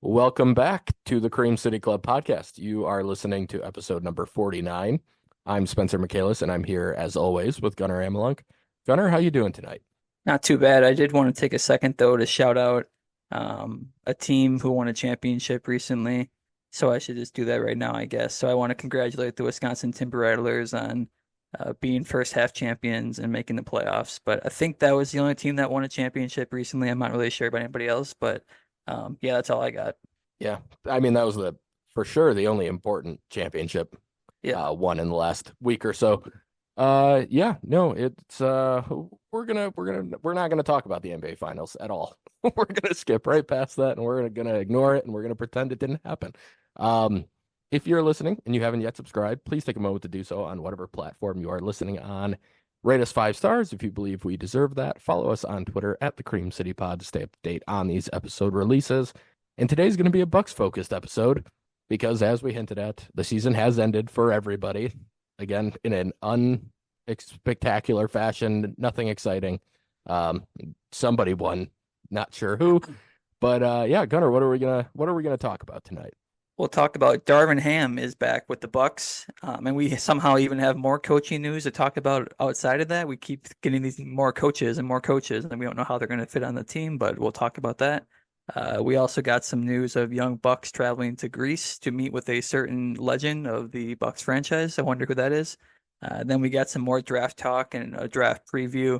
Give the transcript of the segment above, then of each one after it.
Welcome back to the Cream City Club podcast. You are listening to episode number 49. I'm Spencer Michaelis, and I'm here as always with Gunnar Amalunk. Gunnar, how you doing tonight? Not too bad. I did want to take a second though to shout out a team who won a championship recently. So I should just do that right now, I guess. So I want to congratulate the Wisconsin Timber Rattlers on being first half champions and making the playoffs. But I think that was the only team that won a championship recently. I'm not really sure about anybody else, but yeah, that's all I got. Yeah, I mean that was the for sure the only important championship Yeah. won in the last week or so. Yeah, no, it's we're not gonna talk about the NBA Finals at all. We're gonna skip right past that, and we're gonna ignore it, and we're gonna pretend it didn't happen. Um, if you're listening and you haven't yet subscribed, please take a moment to do so on whatever platform you are listening on. Rate us 5 stars if you believe we deserve that. Follow us on Twitter at the Cream City Pod to stay up to date on these episode releases. And today's going to be a Bucks focused episode because, as we hinted at, the season has ended for everybody. Again, in an unspectacular fashion, nothing exciting. Um, Somebody won, not sure who, but yeah, Gunnar, what are we gonna talk about tonight? We'll talk about Darvin Ham is back with the Bucks, and we somehow even have more coaching news to talk about outside of that. We keep getting these more coaches, and we don't know how they're going to fit on the team, but we'll talk about that. We also got some news of young Bucks traveling to Greece to meet with a certain legend of the Bucks franchise. I wonder who that is. Then we got some more draft talk and a draft preview.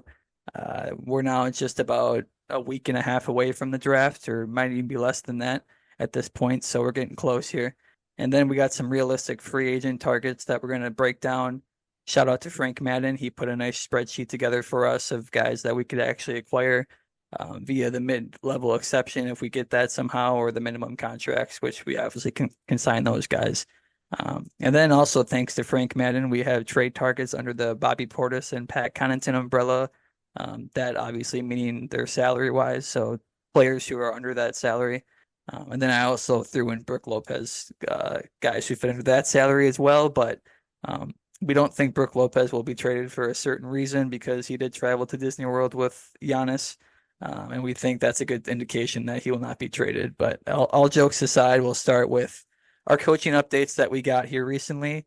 We're now just about a week and a half away from the draft, or might even be less than that at this point, so we're getting close here. And then we got some realistic free agent targets that we're going to break down. Shout out to Frank Madden. He put a nice spreadsheet together for us of guys that we could actually acquire via the mid-level exception if we get that somehow, or the minimum contracts, which we obviously can sign those guys. And then also thanks to Frank Madden, we have trade targets under the Bobby Portis and Pat Connaughton umbrella. That obviously meaning their salary wise, so players who are under that salary. And then I also threw in Brook Lopez, guys who fit into that salary as well. But we don't think Brook Lopez will be traded for a certain reason because he did travel to Disney World with Giannis. And we think that's a good indication that he will not be traded. But all jokes aside, we'll start with our coaching updates that we got here recently.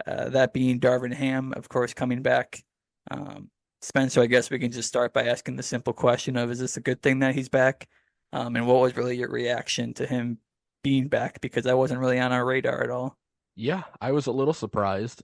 That being Darvin Ham, of course, coming back. Spencer, I guess we can just start by asking the simple question of, is this a good thing that he's back? And what was really your reaction to him being back? Because that wasn't really on our radar at all. Yeah, I was a little surprised.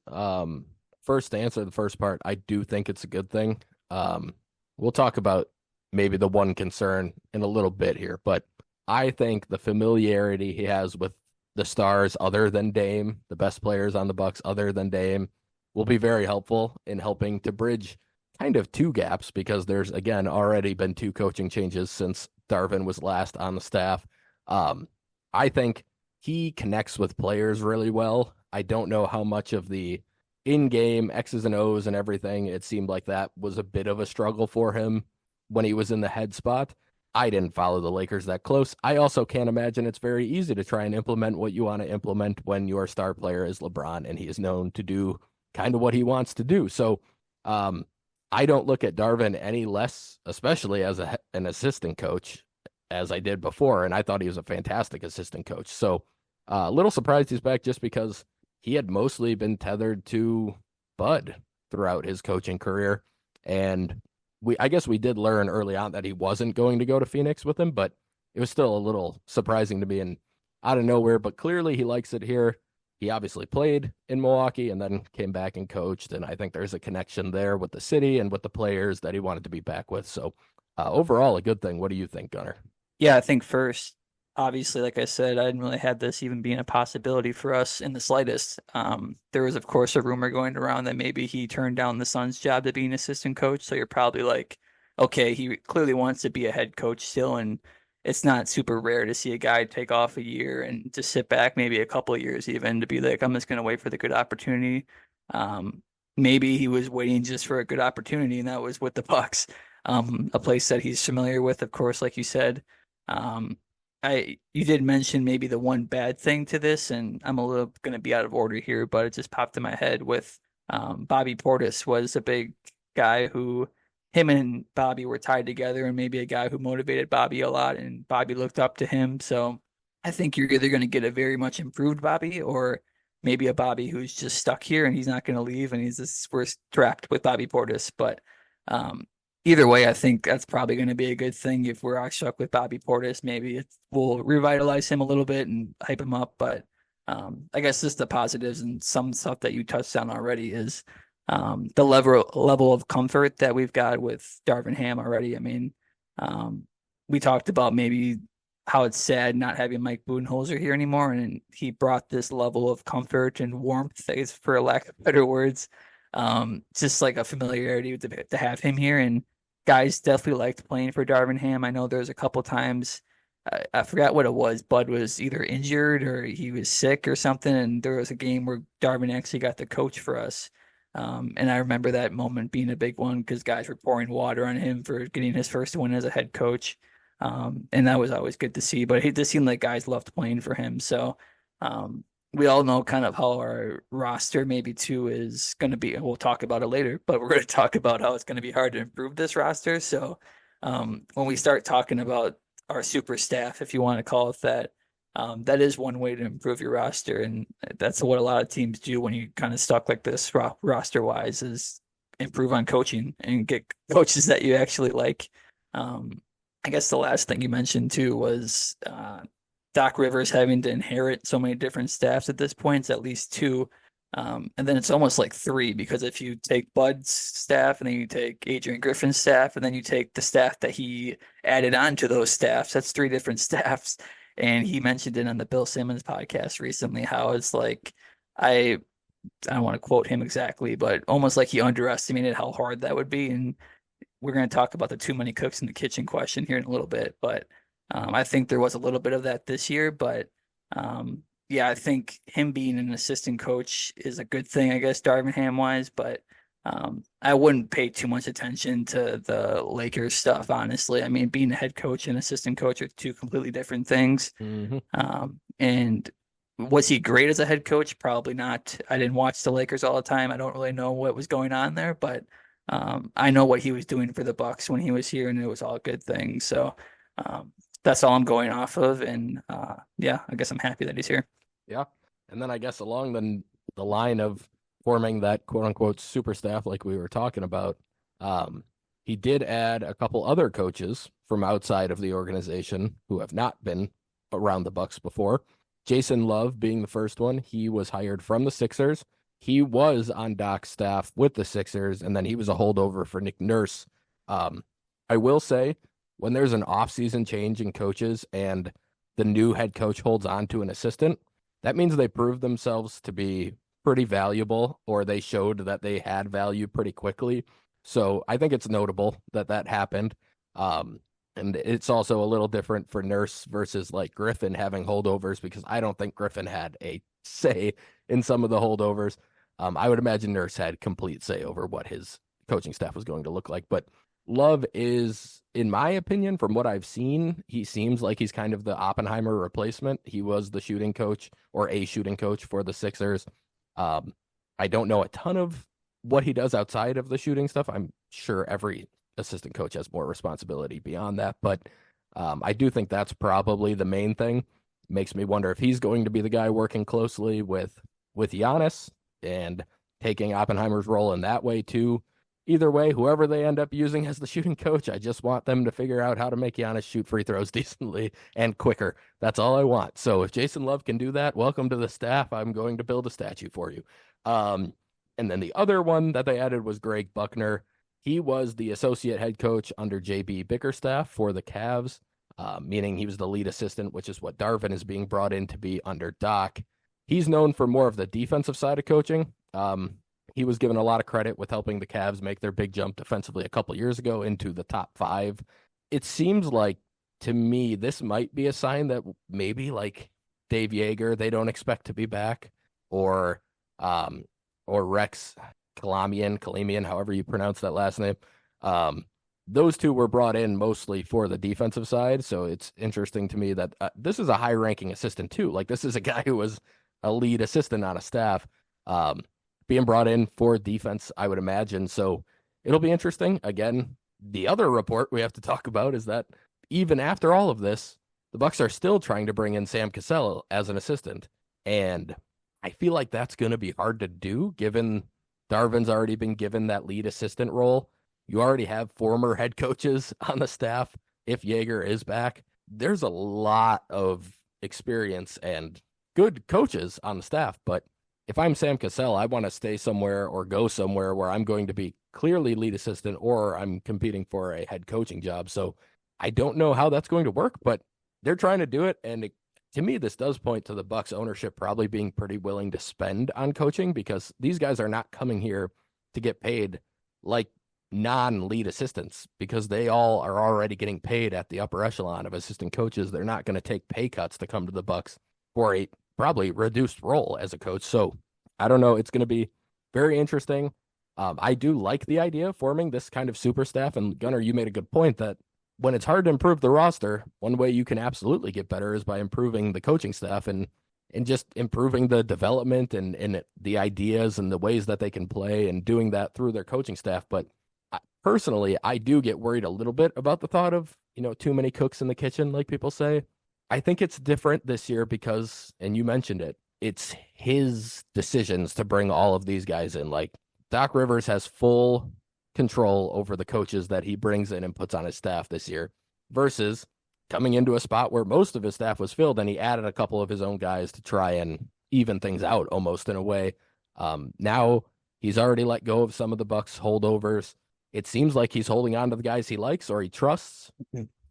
First to answer the first part, I do think it's a good thing. We'll talk about maybe the one concern in a little bit here, but I think the familiarity he has with the stars other than Dame, the best players on the Bucks other than Dame, will be very helpful in helping to bridge kind of two gaps because there's again already been two coaching changes since Darvin was last on the staff. I think he connects with players really well. I don't know how much of the in-game X's and O's and everything, it seemed like that was a bit of a struggle for him when he was in the head spot. I didn't follow the Lakers that close. I also can't imagine it's very easy to try and implement what you want to implement when your star player is LeBron and he is known to do kind of what he wants to do. So, I don't look at Darvin any less, especially as an assistant coach, as I did before. And I thought he was a fantastic assistant coach. So a little surprised he's back just because he had mostly been tethered to Bud throughout his coaching career. And I guess we did learn early on that he wasn't going to go to Phoenix with him, but it was still a little surprising to me and out of nowhere. But clearly he likes it here. He obviously played in Milwaukee and then came back and coached. And I think there's a connection there with the city and with the players that he wanted to be back with. So overall, a good thing. What do you think, Gunnar? Yeah, I think first, obviously, like I said, I didn't really have this even being a possibility for us in the slightest. There was, of course, a rumor going around that maybe he turned down the Suns' job to be an assistant coach. So you're probably like, okay, he clearly wants to be a head coach still, and it's not super rare to see a guy take off a year and just sit back, maybe a couple of years even, to be like, I'm just going to wait for the good opportunity. Maybe he was waiting just for a good opportunity, and that was with the Bucks, a place that he's familiar with, of course, like you said. Um, you did mention maybe the one bad thing to this, and I'm a little going to be out of order here, but it just popped in my head with Bobby Portis was a big guy who him and Bobby were tied together, and maybe a guy who motivated Bobby a lot, and Bobby looked up to him. So I think you're either going to get a very much improved Bobby or maybe a Bobby who's just stuck here and he's not going to leave and we're trapped with Bobby Portis. But um, either way, I think that's probably going to be a good thing if we're all stuck with Bobby Portis. Maybe we'll revitalize him a little bit and hype him up. But I guess just the positives and some stuff that you touched on already is the level of comfort that we've got with Darvin Ham already. I mean, we talked about maybe how it's sad not having Mike Budenholzer here anymore, and he brought this level of comfort and warmth, I guess, for lack of better words, just like a familiarity to have him here. And guys definitely liked playing for Darvin Ham. I know there's a couple times I forgot what it was. Bud was either injured or he was sick or something, and there was a game where Darvin actually got the coach for us. And I remember that moment being a big one because guys were pouring water on him for getting his first win as a head coach. And that was always good to see. But it just seemed like guys loved playing for him. So we all know kind of how our roster maybe too is going to be. And we'll talk about it later, but we're going to talk about how it's going to be hard to improve this roster. So when we start talking about our super staff, if you want to call it that, that is one way to improve your roster, and that's what a lot of teams do when you kind of stuck like this roster wise is improve on coaching and get coaches that you actually like. I guess the last thing you mentioned too was Doc Rivers having to inherit so many different staffs at this point. It's at least two. And then it's almost like three because if you take Bud's staff and then you take Adrian Griffin's staff and then you take the staff that he added on to those staffs, that's three different staffs. And he mentioned it on the Bill Simmons podcast recently how it's like I I don't want to quote him exactly, but almost like he underestimated how hard that would be. And we're going to talk about the too many cooks in the kitchen question here in a little bit, but I think there was a little bit of that this year. But yeah, I think him being an assistant coach is a good thing, I guess, Darvin Ham wise. But I wouldn't pay too much attention to the Lakers stuff, honestly. I mean, being a head coach and assistant coach are two completely different things. Mm-hmm. And was he great as a head coach? Probably not. I didn't watch the Lakers all the time. I don't really know what was going on there, but I know what he was doing for the Bucks when he was here, and it was all good things. So that's all I'm going off of. And yeah, I guess I'm happy that he's here. Yeah. And then I guess along the line of forming that quote unquote super staff like we were talking about, he did add a couple other coaches from outside of the organization who have not been around the Bucks before. Jason Love being the first one. He was hired from the Sixers. He was on Doc's staff with the Sixers, and then he was a holdover for Nick Nurse. I will say, when there's an offseason change in coaches and the new head coach holds on to an assistant, that means they proved themselves to be pretty valuable, or they showed that they had value pretty quickly. So I think it's notable that that happened. And it's also a little different for Nurse versus like Griffin having holdovers, because I don't think Griffin had a say in some of the holdovers. I would imagine Nurse had complete say over what his coaching staff was going to look like. But Love is, in my opinion, from what I've seen, he seems like he's kind of the Oppenheimer replacement. He was the shooting coach, or a shooting coach, for the Sixers. I don't know a ton of what he does outside of the shooting stuff. I'm sure every assistant coach has more responsibility beyond that, but I do think that's probably the main thing. Makes me wonder if he's going to be the guy working closely with Giannis and taking Oppenheimer's role in that way too. Either way, whoever they end up using as the shooting coach, I just want them to figure out how to make Giannis shoot free throws decently and quicker. That's all I want. So if Jason Love can do that, welcome to the staff. I'm going to build a statue for you. And then the other one that they added was Greg Buckner. He was the associate head coach under JB Bickerstaff for the Cavs, meaning he was the lead assistant, which is what Darvin is being brought in to be under Doc. He's known for more of the defensive side of coaching. He was given a lot of credit with helping the Cavs make their big jump defensively a couple years ago into the top 5. It seems like, to me, this might be a sign that maybe like Dave Yeager, they don't expect to be back, or Rex Kalamian, however you pronounce that last name. Those two were brought in mostly for the defensive side. So it's interesting to me that this is a high ranking assistant too. Like, this is a guy who was a lead assistant on a staff, being brought in for defense, I would imagine. So it'll be interesting. Again, the other report we have to talk about is that even after all of this, the Bucks are still trying to bring in Sam Cassell as an assistant. And I feel like that's going to be hard to do given Darvin's already been given that lead assistant role. You already have former head coaches on the staff. If Yeager is back, there's a lot of experience and good coaches on the staff. But if I'm Sam Cassell, I want to stay somewhere or go somewhere where I'm going to be clearly lead assistant or I'm competing for a head coaching job. So I don't know how that's going to work, but they're trying to do it. And to me, this does point to the Bucks ownership probably being pretty willing to spend on coaching because these guys are not coming here to get paid like non-lead assistants because they all are already getting paid at the upper echelon of assistant coaches. They're not going to take pay cuts to come to the Bucks for a probably reduced role as a coach. So I don't know. It's going to be very interesting. I do like the idea of forming this kind of super staff. And Gunnar, you made a good point that when it's hard to improve the roster, one way you can absolutely get better is by improving the coaching staff and just improving the development and the ideas and the ways that they can play and doing that through their coaching staff. But personally, I do get worried a little bit about the thought of, too many cooks in the kitchen, like people say. I think it's different this year because, and you mentioned it, it's his decisions to bring all of these guys in. Like Doc Rivers has full control over the coaches that he brings in and puts on his staff this year versus coming into a spot where most of his staff was filled and he added a couple of his own guys to try and even things out almost in a way. Now he's already let go of some of the Bucks holdovers. It seems like he's holding on to the guys he likes or he trusts,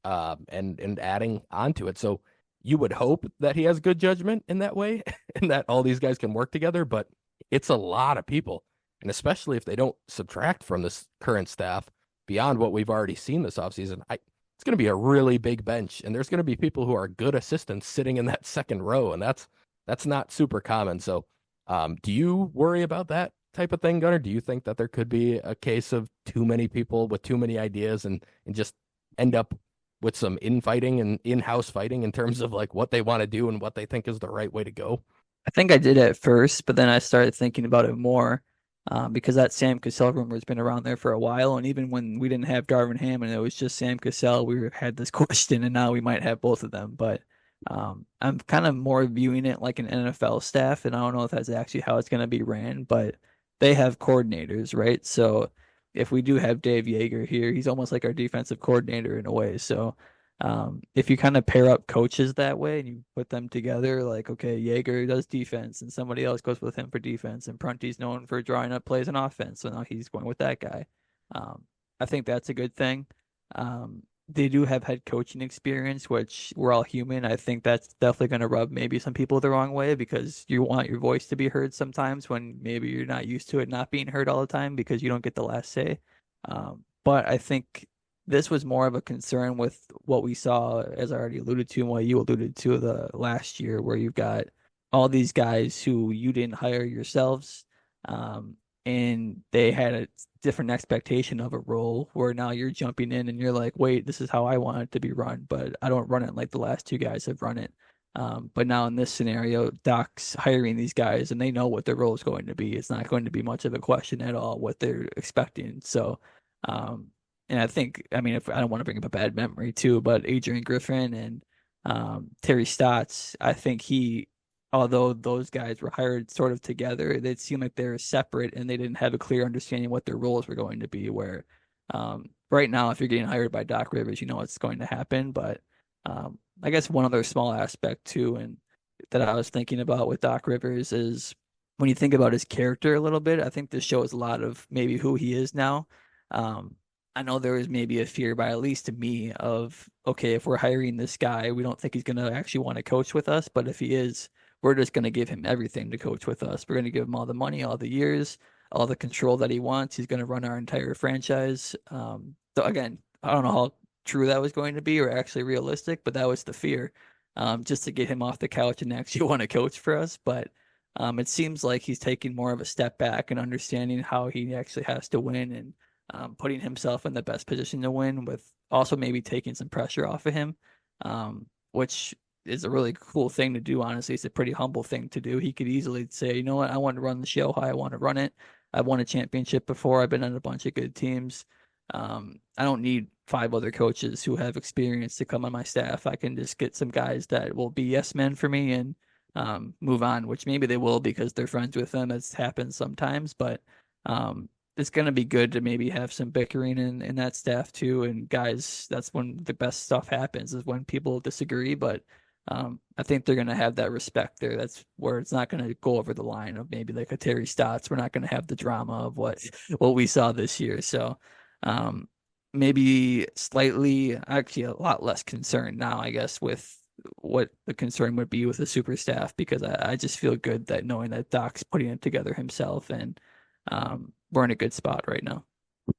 and adding onto it. So you would hope that he has good judgment in that way and that all these guys can work together, but it's a lot of people. And especially if they don't subtract from this current staff beyond what we've already seen this offseason, it's going to be a really big bench. And there's going to be people who are good assistants sitting in that second row. And that's not super common. So do you worry about that type of thing, Gunnar? Do you think that there could be a case of too many people with too many ideas and just end up with some infighting and in-house fighting in terms of like what they want to do and what they think is the right way to go? I think I did at first, but then I started thinking about it more because that Sam Cassell rumor has been around there for a while. And even when we didn't have Darvin Ham and it was just Sam Cassell, had this question, and now we might have both of them. But I'm kind of more viewing it like an NFL staff, and I don't know if that's actually how it's going to be ran, but they have coordinators, right? So if we do have Dave Yeager here, he's almost like our defensive coordinator in a way. So if you kind of pair up coaches that way and you put them together, like, okay, Yeager does defense and somebody else goes with him for defense, and Prunty's known for drawing up plays on offense, so now he's going with that guy. I think that's a good thing. They do have head coaching experience, which we're all human. I think that's definitely going to rub maybe some people the wrong way because you want your voice to be heard sometimes when maybe you're not used to it not being heard all the time because you don't get the last say. But I think this was more of a concern with what we saw, as I already alluded to, and what you alluded to the last year, where you've got all these guys who you didn't hire yourselves, and they had a different expectation of a role where now you're jumping in and you're like, wait, this is how I want it to be run, but I don't run it like the last two guys have run it. But now in this scenario, Doc's hiring these guys and they know what their role is going to be. It's not going to be much of a question at all what they're expecting. So, and I think, I mean, if I don't want to bring up a bad memory too, but Adrian Griffin and Terry Stotts, I think although those guys were hired sort of together, it seemed like they were separate and they didn't have a clear understanding what their roles were going to be. Where right now, if you're getting hired by Doc Rivers, you know what's going to happen. But I guess one other small aspect too, and that I was thinking about with Doc Rivers is when you think about his character a little bit, I think this shows a lot of maybe who he is now. I know there was maybe a fear, by at least to me, of, okay, if we're hiring this guy, we don't think he's going to actually want to coach with us. But if he is, we're just going to give him everything to coach with us. We're going to give him all the money, all the years, all the control that he wants. He's going to run our entire franchise. So again, I don't know how true that was going to be or actually realistic, but that was the fear, just to get him off the couch and actually want to coach for us. But it seems like he's taking more of a step back and understanding how he actually has to win and putting himself in the best position to win, with also maybe taking some pressure off of him, which is a really cool thing to do. Honestly, it's a pretty humble thing to do. He could easily say, you know what, I want to run the show how I want to run it. I've won a championship before. I've been on a bunch of good teams. I don't need 5 other coaches who have experience to come on my staff. I can just get some guys that will be yes men for me and move on, which maybe they will because they're friends with them. It's happened sometimes, but it's going to be good to maybe have some bickering in that staff too. And guys, that's when the best stuff happens is when people disagree. But I think they're going to have that respect there. That's where it's not going to go over the line of maybe like a Terry Stotts. We're not going to have the drama of what we saw this year. So um, maybe slightly, actually a lot less concerned now, I guess, with what the concern would be with the super staff because I just feel good that knowing that Doc's putting it together himself and we're in a good spot right now.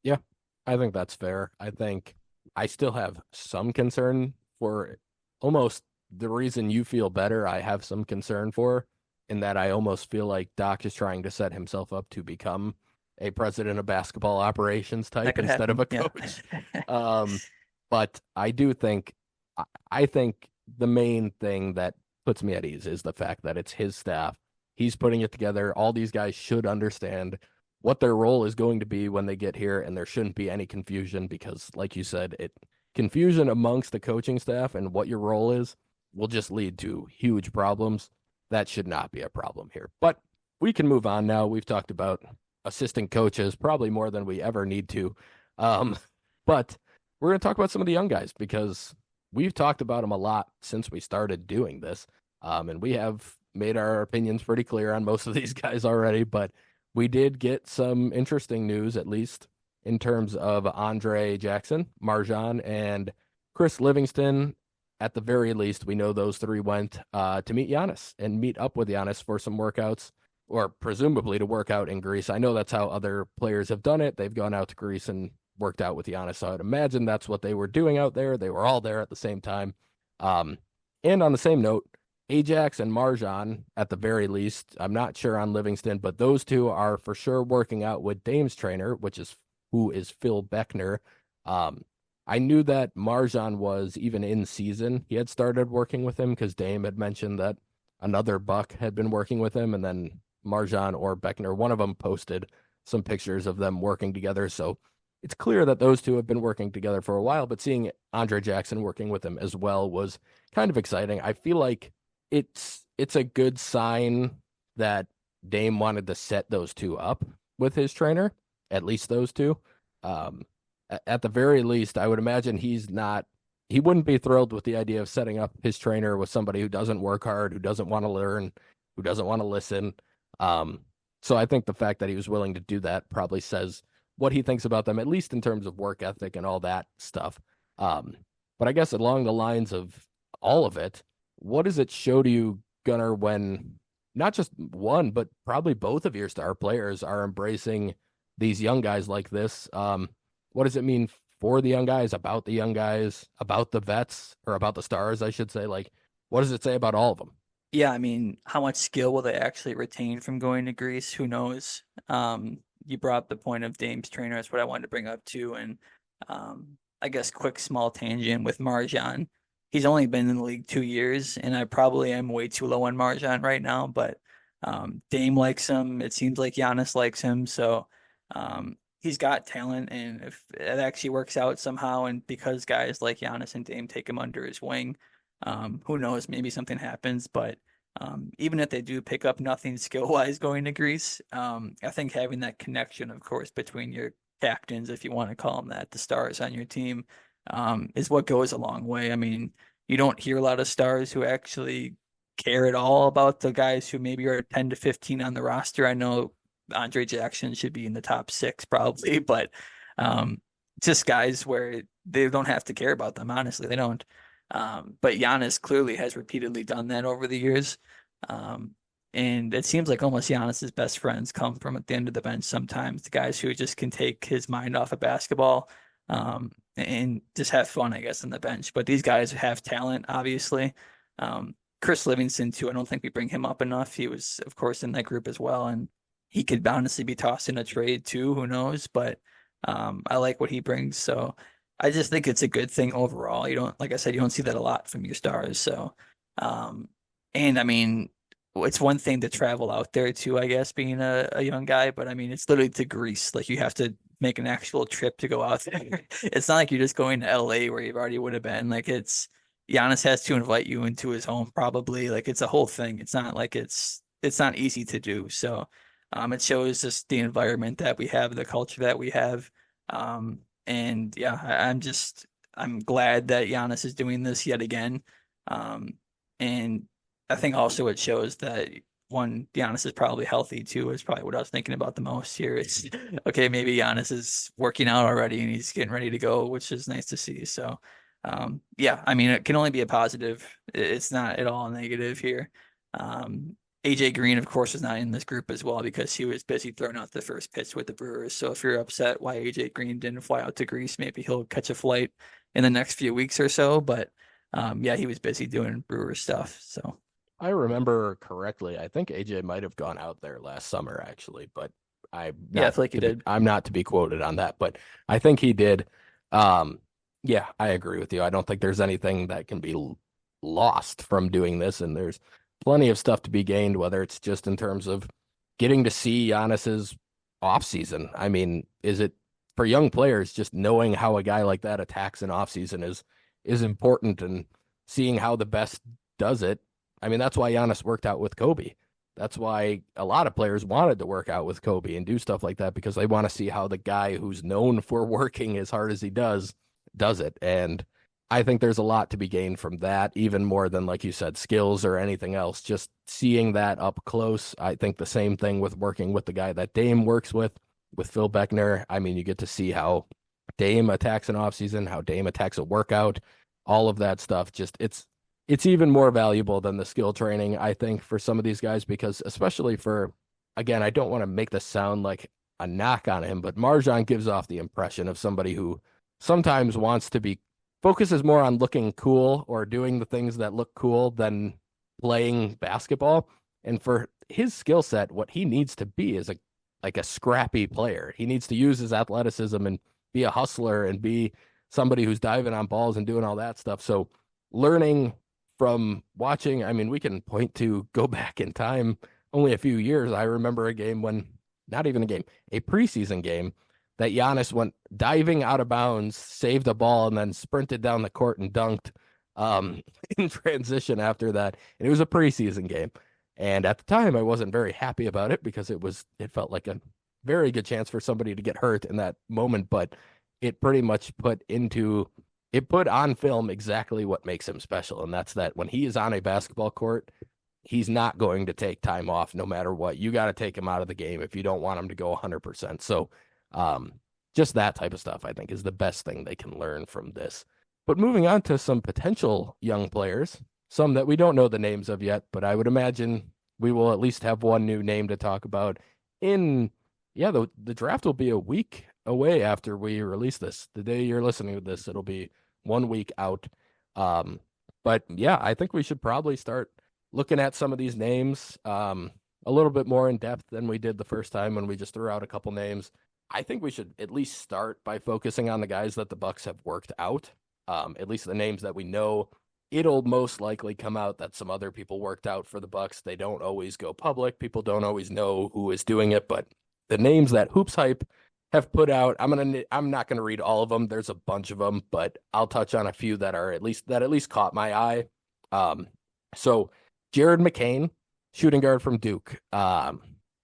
Yeah, I think that's fair. I think I still have some concern for almost the reason you feel better. I have some concern for in that I almost feel like Doc is trying to set himself up to become a president of basketball operations That type could instead of happen. a Yeah. coach. Um, but I do think I think the main thing that puts me at ease is the fact that it's his staff. He's putting it together. All these guys should understand what their role is going to be when they get here, and there shouldn't be any confusion because, like you said, it confusion amongst the coaching staff and what your role is will just lead to huge problems. That should not be a problem here. But we can move on now. We've talked about assistant coaches probably more than we ever need to. Um, but we're going to talk about some of the young guys because we've talked about them a lot since we started doing this. And we have made our opinions pretty clear on most of these guys already, but we did get some interesting news, at least in terms of Andre Jackson, Marjan, and Chris Livingston. At the very least, we know those three went to meet Giannis and meet up with Giannis for some workouts, or presumably to work out in Greece. I know that's how other players have done it. They've gone out to Greece and worked out with Giannis. So I'd imagine that's what they were doing out there. They were all there at the same time. Um, and on the same note, Ajax and Marjan, at the very least, I'm not sure on Livingston, but those two are for sure working out with Dame's trainer, which is who is Phil Beckner. Um, I knew that Marjan was even in season. He had started working with him because Dame had mentioned that another Buck had been working with him, and then Marjan or Beckner, one of them posted some pictures of them working together. So it's clear that those two have been working together for a while, but seeing Andre Jackson working with him as well was kind of exciting. I feel like it's a good sign that Dame wanted to set those two up with his trainer, at least those two. Um, at the very least, I would imagine he wouldn't be thrilled with the idea of setting up his trainer with somebody who doesn't work hard, who doesn't want to learn, who doesn't want to listen. Um, so I think the fact that he was willing to do that probably says what he thinks about them, at least in terms of work ethic and all that stuff. Um, but I guess along the lines of all of it, what does it show to you, Gunnar, when not just one, but probably both of your star players are embracing these young guys like this? What does it mean for the young guys, about the young guys, about the vets, or about the stars, I should say? Like, what does it say about all of them? Yeah, I mean, how much skill will they actually retain from going to Greece? Who knows? You brought up the point of Dame's trainer. That's what I wanted to bring up too. And I guess quick small tangent with Marjan. He's only been in the league 2 years, and I probably am way too low on Marjan right now. But Dame likes him. It seems like Giannis likes him. So he's got talent, and if it actually works out somehow, and because guys like Giannis and Dame take him under his wing. Who knows? Maybe something happens, but even if they do pick up nothing skill wise going to Greece, I think having that connection, of course, between your captains, if you want to call them that, the stars on your team, is what goes a long way. I mean, you don't hear a lot of stars who actually care at all about the guys who maybe are 10 to 15 on the roster. I know Andre Jackson should be in the top six probably, but just guys where they don't have to care about them. Honestly, they don't. But Giannis clearly has repeatedly done that over the years. Um, and it seems like almost Giannis's best friends come from at the end of the bench sometimes, the guys who just can take his mind off of basketball, and just have fun, I guess, on the bench. But these guys have talent, obviously. Chris Livingston, too. I don't think we bring him up enough. He was, of course, in that group as well. And he could honestly be tossed in a trade, too. Who knows? But I like what he brings. So I just think it's a good thing overall. You don't, like I said, you don't see that a lot from your stars. So, um, and I mean, it's one thing to travel out there too, I guess, being a young guy, but I mean, it's literally to Greece. Like you have to make an actual trip to go out there. It's not like you're just going to LA where you already would have been. Like it's Giannis has to invite you into his home probably. Like it's a whole thing. It's not like it's not easy to do. So it shows just the environment that we have, the culture that we have. And yeah, I'm glad that Giannis is doing this yet again. Um, and I think also it shows that one, Giannis is probably healthy too, is probably what I was thinking about the most here. It's okay, maybe Giannis is working out already and he's getting ready to go, which is nice to see. So, yeah, I mean, it can only be a positive. It's not at all negative here. AJ Green, of course, is not in this group as well because he was busy throwing out the first pitch with the Brewers. So if you're upset why AJ Green didn't fly out to Greece, maybe he'll catch a flight in the next few weeks or so. But yeah, he was busy doing Brewers stuff. So I remember correctly. I think AJ might have gone out there last summer, actually, but yeah, I feel like he did. I'm not to be quoted on that, but I think he did. Um, yeah, I agree with you. I don't think there's anything that can be lost from doing this, and there's plenty of stuff to be gained, whether it's just in terms of getting to see Giannis's offseason. I mean, is it for young players just knowing how a guy like that attacks an offseason is important, and seeing how the best does it. I mean, that's why Giannis worked out with Kobe. That's why a lot of players wanted to work out with Kobe and do stuff like that because they want to see how the guy who's known for working as hard as he does it. And I think there's a lot to be gained from that, even more than, like you said, skills or anything else. Just seeing that up close. I think the same thing with working with the guy that Dame works with Phil Beckner. I mean, you get to see how Dame attacks an offseason, how Dame attacks a workout, all of that stuff. Just it's even more valuable than the skill training, I think, for some of these guys, because especially for, again, I don't want to make this sound like a knock on him, but Marjan gives off the impression of somebody who sometimes wants to be focuses more on looking cool or doing the things that look cool than playing basketball. And for his skill set, what he needs to be is a scrappy player. He needs to use his athleticism and be a hustler and be somebody who's diving on balls and doing all that stuff. So learning from watching, I mean, we can point to go back in time only a few years. I remember a game when, not even a game, a preseason game that Giannis went diving out of bounds, saved a ball, and then sprinted down the court and dunked in transition after that. And it was a preseason game. And at the time, I wasn't very happy about it because it felt like a very good chance for somebody to get hurt in that moment. But it pretty much put on film exactly what makes him special. And that's that when he is on a basketball court, he's not going to take time off no matter what. You got to take him out of the game if you don't want him to go 100%. So just that type of stuff, I think, is the best thing they can learn from this. But moving on to some potential young players, some that we don't know the names of yet, but I would imagine we will at least have one new name to talk about the draft will be a week away after we release this. The day you're listening to this, it'll be 1 week out. But yeah, I think we should probably start looking at some of these names a little bit more in depth than we did the first time when we just threw out a couple names. I think we should at least start by focusing on the guys that the Bucks have worked out. At least the names that we know. It'll most likely come out that some other people worked out for the Bucks. They don't always go public. People don't always know who is doing it, but the names that Hoops Hype have put out, I'm not gonna read all of them. There's a bunch of them, but I'll touch on a few that at least caught my eye. So Jared McCain, shooting guard from Duke.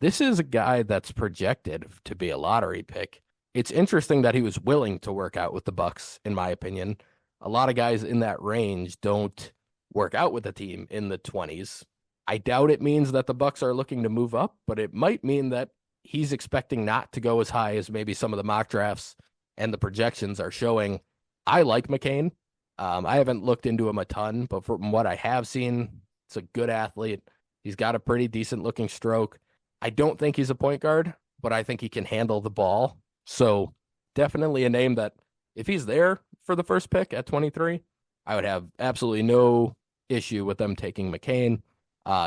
This is a guy that's projected to be a lottery pick. It's interesting that he was willing to work out with the Bucks, in my opinion. A lot of guys in that range don't work out with a team in the 20s. I doubt it means that the Bucks are looking to move up, but it might mean that he's expecting not to go as high as maybe some of the mock drafts and the projections are showing. I like McCain. I haven't looked into him a ton, but from what I have seen, it's a good athlete. He's got a pretty decent looking stroke. I don't think he's a point guard, but I think he can handle the ball. So definitely a name that if he's there for the first pick at 23, I would have absolutely no issue with them taking McCain.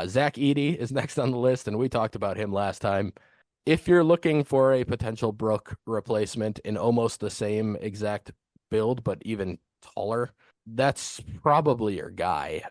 Zach Edey is next on the list, and we talked about him last time. If you're looking for a potential Brook replacement in almost the same exact build, but even taller, that's probably your guy.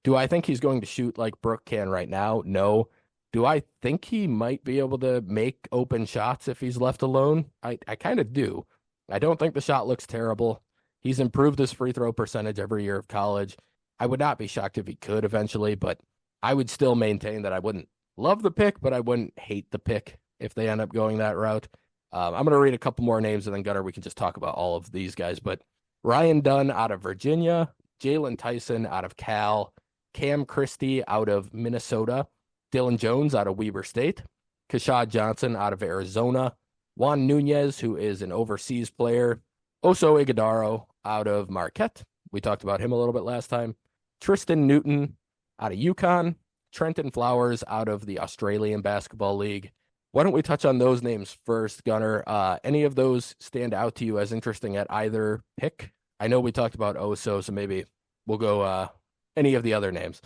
Do I think he's going to shoot like Brook can right now? No. Do I think he might be able to make open shots if he's left alone? I kind of do. I don't think the shot looks terrible. He's improved his free throw percentage every year of college. I would not be shocked if he could eventually, but I would still maintain that I wouldn't love the pick, but I wouldn't hate the pick if they end up going that route. I'm going to read a couple more names and then Gunnar, we can just talk about all of these guys. But Ryan Dunn out of Virginia, Jalen Tyson out of Cal, Cam Christie out of Minnesota, Dylan Jones out of Weber State, Kashad Johnson out of Arizona, Juan Nunez, who is an overseas player, Oso Iguodaro out of Marquette. We talked about him a little bit last time. Tristan Newton out of UConn, Trenton Flowers out of the Australian Basketball League. Why don't we touch on those names first, Gunnar? Any of those stand out to you as interesting at either pick? I know we talked about Oso, so maybe we'll go any of the other names.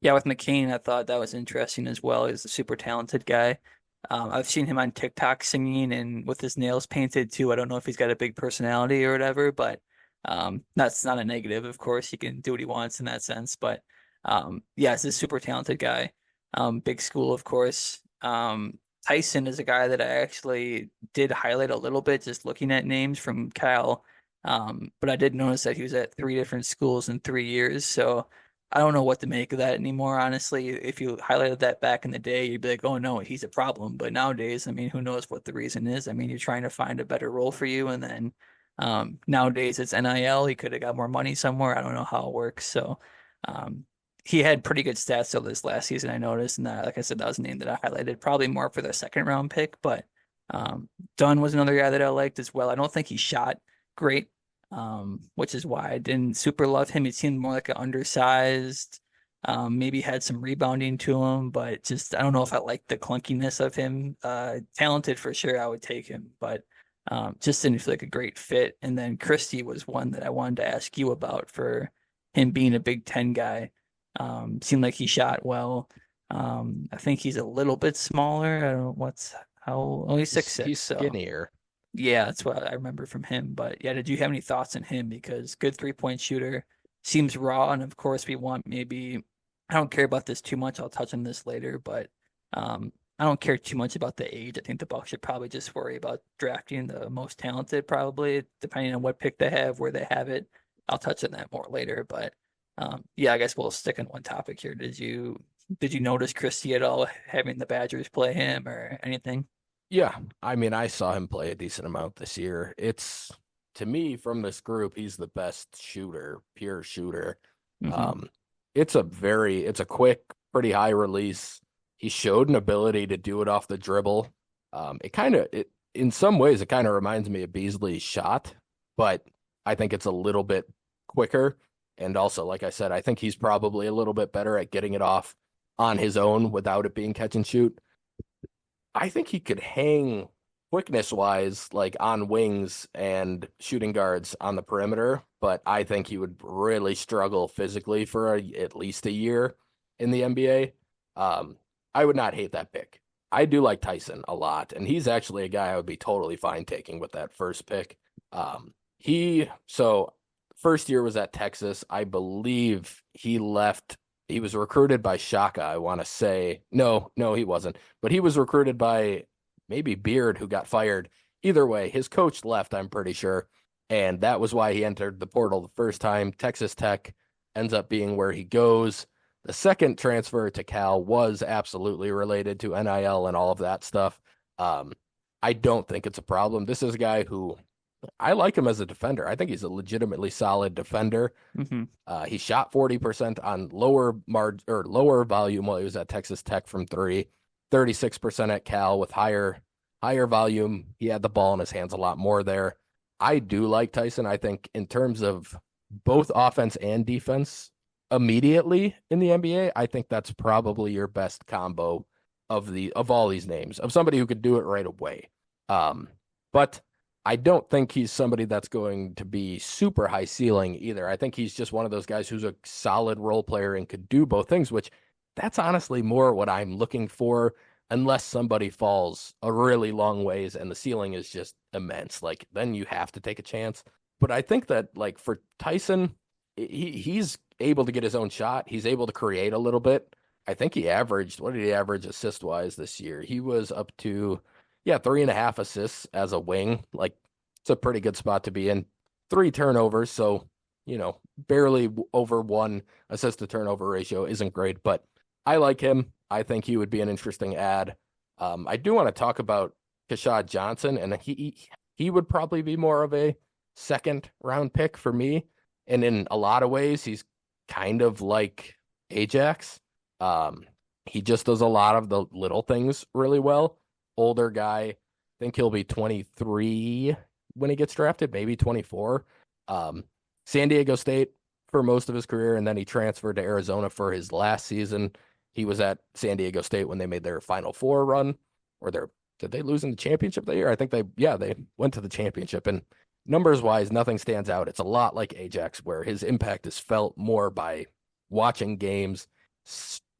Yeah, with McCain, I thought that was interesting as well. He's a super talented guy. I've seen him on TikTok singing and with his nails painted too. I don't know if he's got a big personality or whatever, but that's not a negative. Of course, he can do what he wants in that sense. But yeah, he's a super talented guy. Big school, of course. Tyson is a guy that I actually did highlight a little bit just looking at names from Cal. But I did notice that he was at 3 different schools in 3 years. So I don't know what to make of that anymore, honestly. If you highlighted that back in the day, you'd be like, oh no, he's a problem. But nowadays, I mean, who knows what the reason is? I mean, you're trying to find a better role for you. And then nowadays it's NIL. He could have got more money somewhere. I don't know how it works. So he had pretty good stats still this last season, I noticed. And that, like I said, that was a name that I highlighted probably more for the second round pick. But Dunn was another guy that I liked as well. I don't think he shot great, which is why I didn't super love him. He seemed more like an undersized, maybe had some rebounding to him, but just I don't know if I like the clunkiness of him. Talented for sure, I would take him, but just didn't feel like a great fit. And then Christie was one that I wanted to ask you about for him being a Big Ten guy. Seemed like he shot well. I think he's a little bit smaller. I don't know how only 6'6", He's so. skinnier. Yeah, that's what I remember from him. But yeah, did you have any thoughts on him? Because good 3-point shooter, seems raw, and of course we want maybe I don't care about this too much. I'll touch on this later, but I don't care too much about the age. I think the Bucks should probably just worry about drafting the most talented, probably depending on what pick they have, where they have it. I'll touch on that more later, but yeah, I guess we'll stick on one topic here. Did you notice Christie at all having the Badgers play him or anything? Yeah, I mean, I saw him play a decent amount this year. It's to me from this group, he's the best shooter, pure shooter. Hmm. Um, it's a quick, pretty high release. He showed an ability to do it off the dribble. It in some ways it kind of reminds me of Beasley's shot, but I think it's a little bit quicker. And also, like I said, I think he's probably a little bit better at getting it off on his own without it being catch and shoot. I think he could hang quickness wise, like on wings and shooting guards on the perimeter, but I think he would really struggle physically for at least a year in the NBA. I would not hate that pick. I do like Tyson a lot, and he's actually a guy I would be totally fine taking with that first pick. So first year was at Texas. I believe he left. He was recruited by Shaka, I want to say. No, he wasn't. But he was recruited by maybe Beard, who got fired. Either way, his coach left, I'm pretty sure. And that was why he entered the portal the first time. Texas Tech ends up being where he goes. The second transfer to Cal was absolutely related to NIL and all of that stuff. I don't think it's a problem. This is a guy who I like him as a defender. I think he's a legitimately solid defender. Hmm. He shot 40% on lower volume while he was at Texas Tech from three, 36% at Cal with higher volume. He had the ball in his hands a lot more there. I do like Tyson. I think in terms of both offense and defense immediately in the NBA, I think that's probably your best combo of all these names, of somebody who could do it right away. But I don't think he's somebody that's going to be super high ceiling either. I think he's just one of those guys who's a solid role player and could do both things, which that's honestly more what I'm looking for, unless somebody falls a really long ways and the ceiling is just immense. Like then you have to take a chance. But I think that like for Tyson, he's able to get his own shot. He's able to create a little bit. I think he averaged, what did he average assist wise this year? He was up to, yeah, 3.5 assists as a wing. Like, it's a pretty good spot to be in. 3 turnovers, so, barely over 1 assist to turnover ratio isn't great, but I like him. I think he would be an interesting add. I do want to talk about Kashad Johnson, and he would probably be more of a second round pick for me. And in a lot of ways, he's kind of like Ajax. Um, he just does a lot of the little things really well. Older guy, I think he'll be 23 when he gets drafted, maybe 24. Um, San Diego State for most of his career, and then he transferred to Arizona for his last season. He was at San Diego State when they made their Final Four run, or did they lose in the championship that year? I think they went to the championship. And numbers wise, nothing stands out. It's a lot like Ajax, where his impact is felt more by watching games.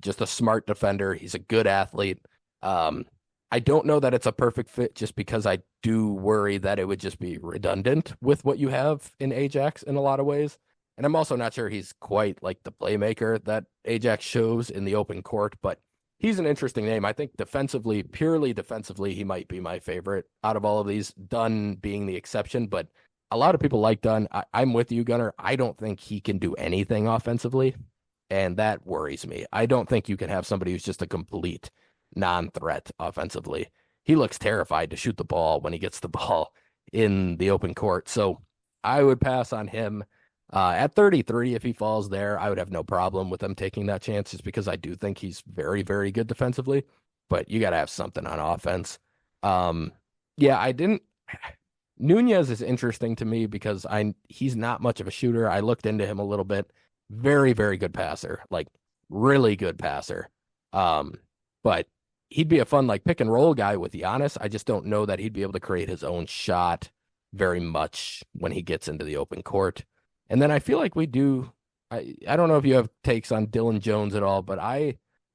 Just a smart defender. He's a good athlete. I don't know that it's a perfect fit just because I do worry that it would just be redundant with what you have in Ajax in a lot of ways. And I'm also not sure he's quite like the playmaker that Ajax shows in the open court, but he's an interesting name. I think defensively, purely defensively, he might be my favorite out of all of these, Dunn being the exception. But a lot of people like Dunn. I'm with you, Gunnar. I don't think he can do anything offensively, and that worries me. I don't think you can have somebody who's just a complete non-threat offensively. He looks terrified to shoot the ball when he gets the ball in the open court. So I would pass on him. At 33, if he falls there, I would have no problem with them taking that chance just because I do think he's very, very good defensively. But you got to have something on offense. Um, yeah, I didn't. Nunez is interesting to me because he's not much of a shooter. I looked into him a little bit. Very, very good passer, like really good passer. Um, but he'd be a fun like pick and roll guy with Giannis. I just don't know that he'd be able to create his own shot very much when he gets into the open court. And then I feel like we do. I don't know if you have takes on Dylan Jones at all, but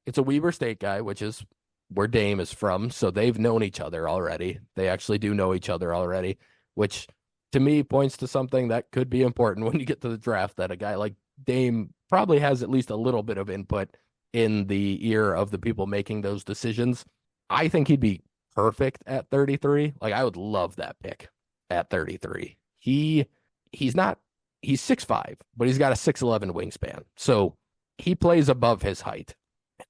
it's a Weber State guy, which is where Dame is from. So they've known each other already. They actually do know each other already, which to me points to something that could be important when you get to the draft, that a guy like Dame probably has at least a little bit of input in the ear of the people making those decisions. I think he'd be perfect at 33. Like I would love that pick at 33. He's not he's 6'5", but he's got a 6'11" wingspan. So he plays above his height.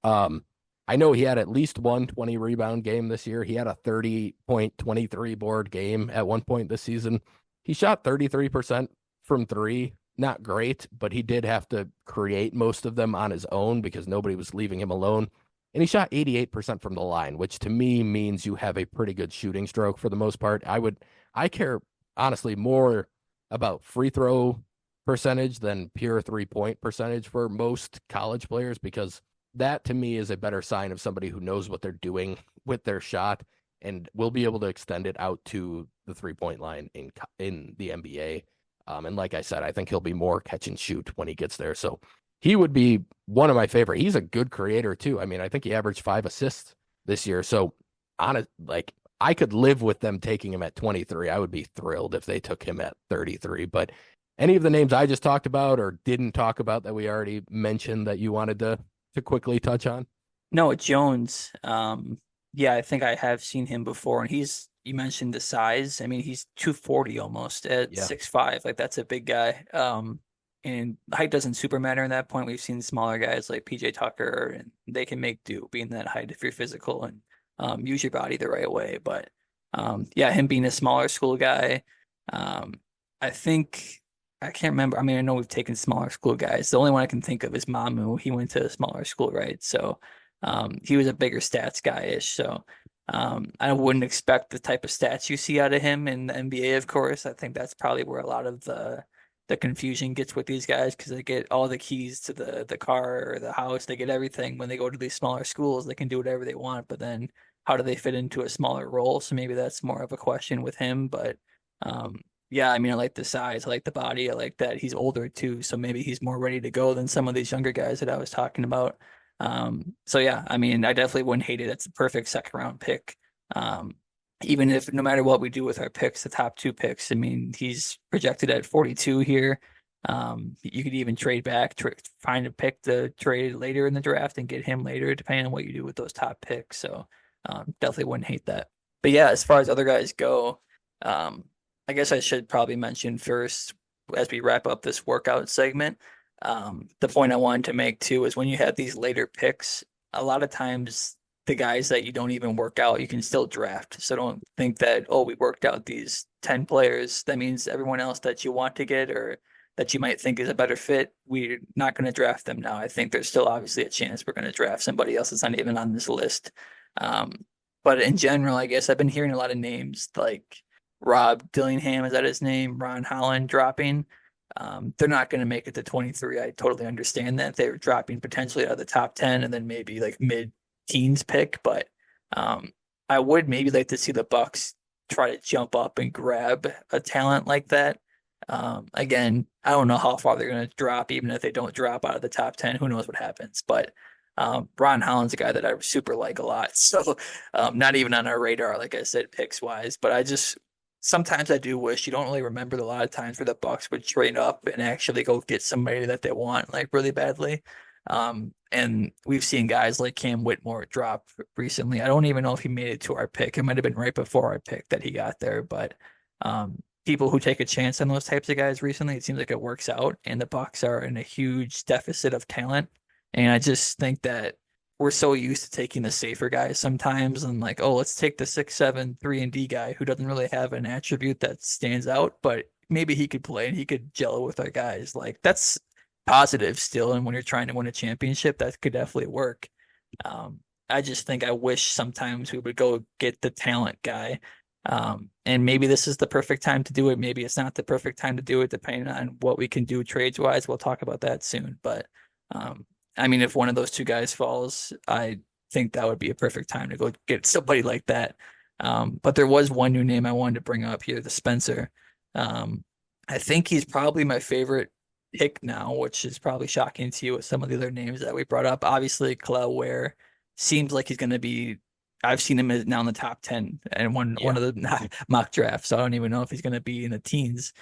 I know he had at least one 20 rebound game this year. He had a 30.23 board game at one point this season. He shot 33% from three. Not great, but he did have to create most of them on his own because nobody was leaving him alone. And he shot 88% from the line, which to me means you have a pretty good shooting stroke for the most part. I care honestly more about free throw percentage than pure 3-point percentage for most college players, because that to me is a better sign of somebody who knows what they're doing with their shot and will be able to extend it out to the 3-point line in the NBA. And like I said, I think he'll be more catch and shoot when he gets there. So he would be one of my favorite. He's a good creator too. I mean, I think he averaged 5 assists this year. So I could live with them taking him at 23. I would be thrilled if they took him at 33. But any of the names I just talked about or didn't talk about that we already mentioned that you wanted to quickly touch on? No, Jones. Yeah, I think I have seen him before, and you mentioned the size. I mean, he's 240 almost at Yeah. 6'5". Like that's a big guy. And height doesn't super matter in that point. We've seen smaller guys like PJ Tucker, and they can make do being that height if you're physical and use your body the right way. But yeah, him being a smaller school guy, I think I can't remember. I mean, I know we've taken smaller school guys. The only one I can think of is Mamu. He went to a smaller school, right? So he was a bigger stats guy-ish. So I wouldn't expect the type of stats you see out of him in the NBA, of course. I think that's probably where a lot of the confusion gets with these guys, because they get all the keys to the car or the house. They get everything when they go to these smaller schools. They can do whatever they want, but then how do they fit into a smaller role? So maybe that's more of a question with him. But yeah, I mean, I like the size, I like the body, I like that he's older too. So maybe he's more ready to go than some of these younger guys that I was talking about. So yeah, I mean, I definitely wouldn't hate it. It's the perfect second round pick. Even if no matter what we do with our picks, the top two picks, I mean, he's projected at 42 here. You could even trade back, find a pick to trade later in the draft and get him later, depending on what you do with those top picks. So definitely wouldn't hate that. But yeah, as far as other guys go, um, I guess I should probably mention first as we wrap up this workout segment. The point I wanted to make too is when you have these later picks, a lot of times the guys that you don't even work out, you can still draft. So don't think that, oh, we worked out these 10 players. That means everyone else that you want to get or that you might think is a better fit, we're not going to draft them now. I think there's still obviously a chance we're going to draft somebody else that's not even on this list. Um, but in general, I guess I've been hearing a lot of names like Rob Dillingham, is that his name? Ron Holland dropping. They're not going to make it to 23. I totally understand that. They're dropping potentially out of the top 10 and then maybe like mid teens pick, but um, I would maybe like to see the Bucks try to jump up and grab a talent like that. Again, I don't know how far they're going to drop, even if they don't drop out of the top 10, who knows what happens. But Ron Holland's a guy that I super like a lot. So not even on our radar, like I said, picks wise. But I just sometimes I do wish you don't really remember a lot of times where the Bucks would trade up and actually go get somebody that they want like really badly. And we've seen guys like Cam Whitmore drop recently. I don't even know if he made it to our pick. It might have been right before our pick that he got there, but people who take a chance on those types of guys recently, it seems like it works out, and the Bucks are in a huge deficit of talent. And I just think that we're so used to taking the safer guys sometimes and like, oh, let's take the 6'7", 3-and-D guy who doesn't really have an attribute that stands out, but maybe he could play and he could gel with our guys. Like that's positive still. And when you're trying to win a championship, that could definitely work. I just think I wish sometimes we would go get the talent guy. And maybe this is the perfect time to do it. Maybe it's not the perfect time to do it, depending on what we can do trades wise. We'll talk about that soon. But I mean, if one of those two guys falls, I think that would be a perfect time to go get somebody like that. But there was one new name I wanted to bring up here, the Spencer. I think he's probably my favorite pick now, which is probably shocking to you with some of the other names that we brought up. Obviously, Kalel Ware seems like he's going to be. I've seen him now in the top 10 and one Yeah. of the mock drafts, so I don't even know if he's going to be in the teens.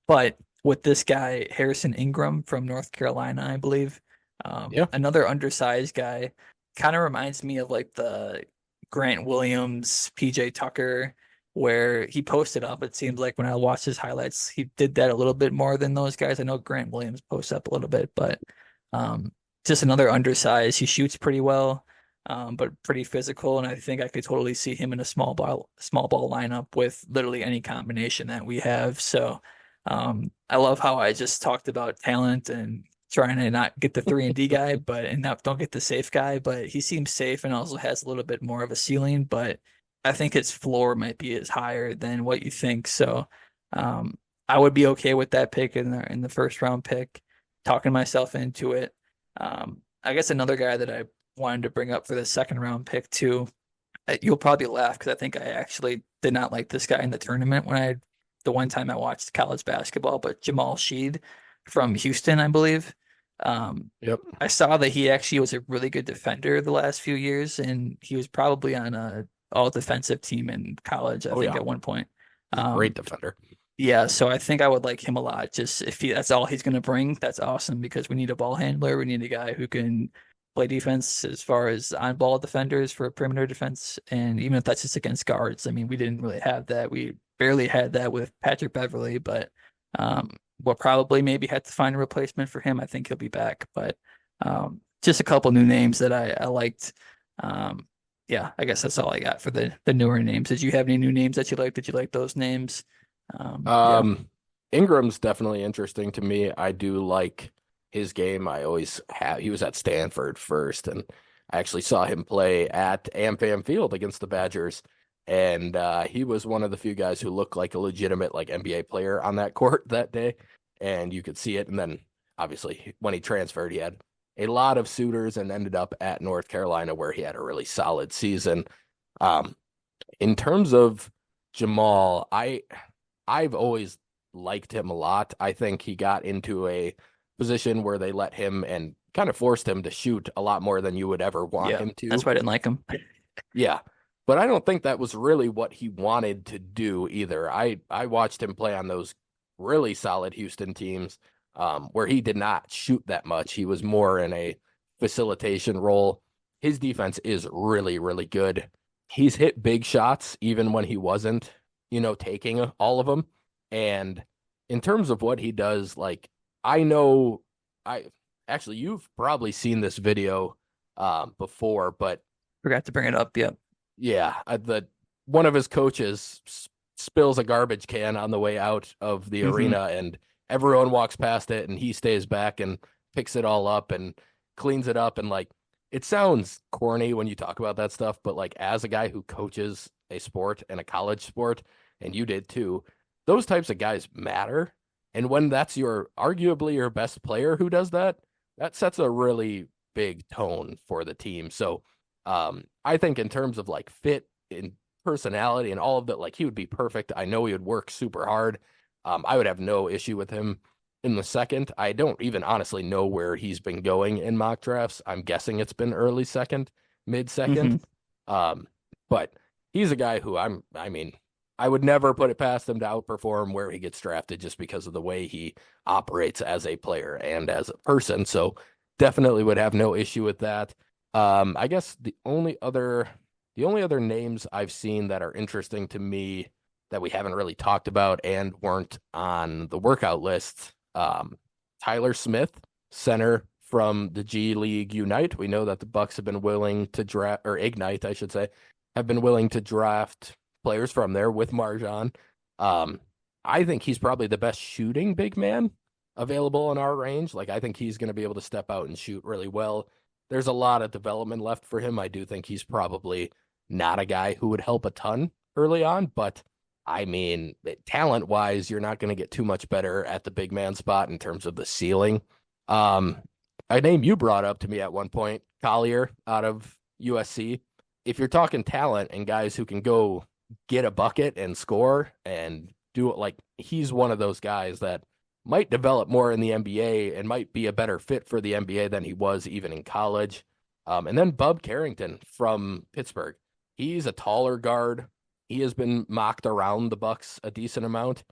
But with this guy, Harrison Ingram from North Carolina, I believe, Yeah. another undersized guy, kind of reminds me of like the Grant Williams, PJ Tucker, where he posted up. It seems like when I watched his highlights, he did that a little bit more than those guys. I know Grant Williams posts up a little bit, but um, just another undersized. He shoots pretty well, but pretty physical, and I think I could totally see him in a small ball lineup with literally any combination that we have. So I love how I just talked about talent and trying to not get the 3-and-D guy, but and not don't get the safe guy, but he seems safe and also has a little bit more of a ceiling, but I think his floor might be as higher than what you think. So I would be okay with that pick in the first round pick, talking myself into it. I guess another guy that I wanted to bring up for the second round pick too. You'll probably laugh because I think I actually did not like this guy in the tournament the one time I watched college basketball, but Jamal Sheed from Houston, I believe. Yep. I saw that he actually was a really good defender the last few years, and he was probably on a all defensive team in college, I Oh think yeah. at one point. He's a Um, great defender. yeah, so I think I would like him a lot. Just if that's all he's going to bring, that's awesome because we need a ball handler. We need a guy who can play defense as far as on ball defenders for perimeter defense. And even if that's just against guards, I mean, we didn't really have that. We barely had that with Patrick Beverly, but um, we'll probably maybe have to find a replacement for him. I think he'll be back, but just a couple new names that I liked. Um, yeah, I guess that's all I got for the newer names. Did you have any new names that you liked? Did you like those names? Yeah. Um, Ingram's definitely interesting to me. I do like his game. He was at Stanford first, and I actually saw him play at AmFam Field against the Badgers. And he was one of the few guys who looked like a legitimate like NBA player on that court that day. And you could see it. And then obviously when he transferred, he had a lot of suitors and ended up at North Carolina where he had a really solid season. Um, in terms of Jamal, I've always liked him a lot. I think he got into a position where they let him and kind of forced him to shoot a lot more than you would ever want Yeah. him That's to. why I didn't like him. Yeah. But I don't think that was really what he wanted to do either. I watched him play on those really solid Houston teams, where he did not shoot that much. He was more in a facilitation role. His defense is really, really good. He's hit big shots even when he wasn't, taking all of them. And in terms of what he does, like I know I actually you've probably seen this video before, but Forgot to bring it up. Yep. yeah, the one of his coaches spills a garbage can on the way out of the Hmm. arena, and everyone walks past it, and he stays back and picks it all up and cleans it up. And like, it sounds corny when you talk about that stuff, but like, as a guy who coaches a sport and a college sport, and you did too, those types of guys matter. And when that's your arguably your best player who does that, that sets a really big tone for the team. So I think in terms of like fit and personality and all of that, like he would be perfect. I know he would work super hard. I would have no issue with him in the second. I don't even honestly know where he's been going in mock drafts. I'm guessing it's been early second, mid second. Hmm. Um, but he's a guy who I mean, I would never put it past him to outperform where he gets drafted just because of the way he operates as a player and as a person. So definitely would have no issue with that. I guess the only other names I've seen that are interesting to me that we haven't really talked about and weren't on the workout list, Tyler Smith, center from the G League Unite. We know that the Bucks have been willing to draft, or Ignite, I should say, have been willing to draft players from there with Marjan. Um, I think he's probably the best shooting big man available in our range. Like, I think he's going to be able to step out and shoot really well. There's a lot of development left for him. I do think he's probably not a guy who would help a ton early on, but I mean, talent wise, you're not going to get too much better at the big man spot in terms of the ceiling. Um, a name you brought up to me at one point, Collier out of USC. If you're talking talent and guys who can go get a bucket and score and do it, like he's one of those guys that might develop more in the NBA and might be a better fit for the NBA than he was even in college. And then Bub Carrington from Pittsburgh. He's a taller guard. He has been mocked around the Bucks a decent amount.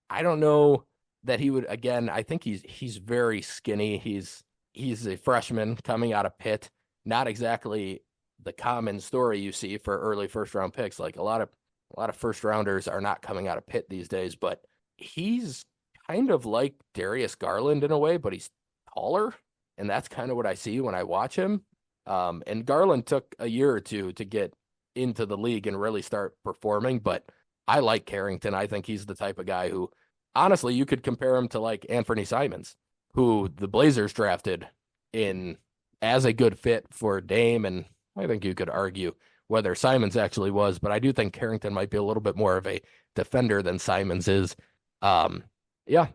I don't know that he would again, I think he's very skinny. He's a freshman coming out of Pitt. Not exactly the common story you see for early first round picks. Like a lot of first rounders are not coming out of Pitt these days, but he's kind of like Darius Garland in a way, but he's taller, and that's kind of what I see when I watch him. And Garland took a year or two to get into the league and really start performing, but I like Carrington. I think he's the type of guy who, honestly, you could compare him to like Anthony Simons, who the Blazers drafted in as a good fit for Dame, and I think you could argue whether Simons actually was, but I do think Carrington might be a little bit more of a defender than Simons is. Um, yeah,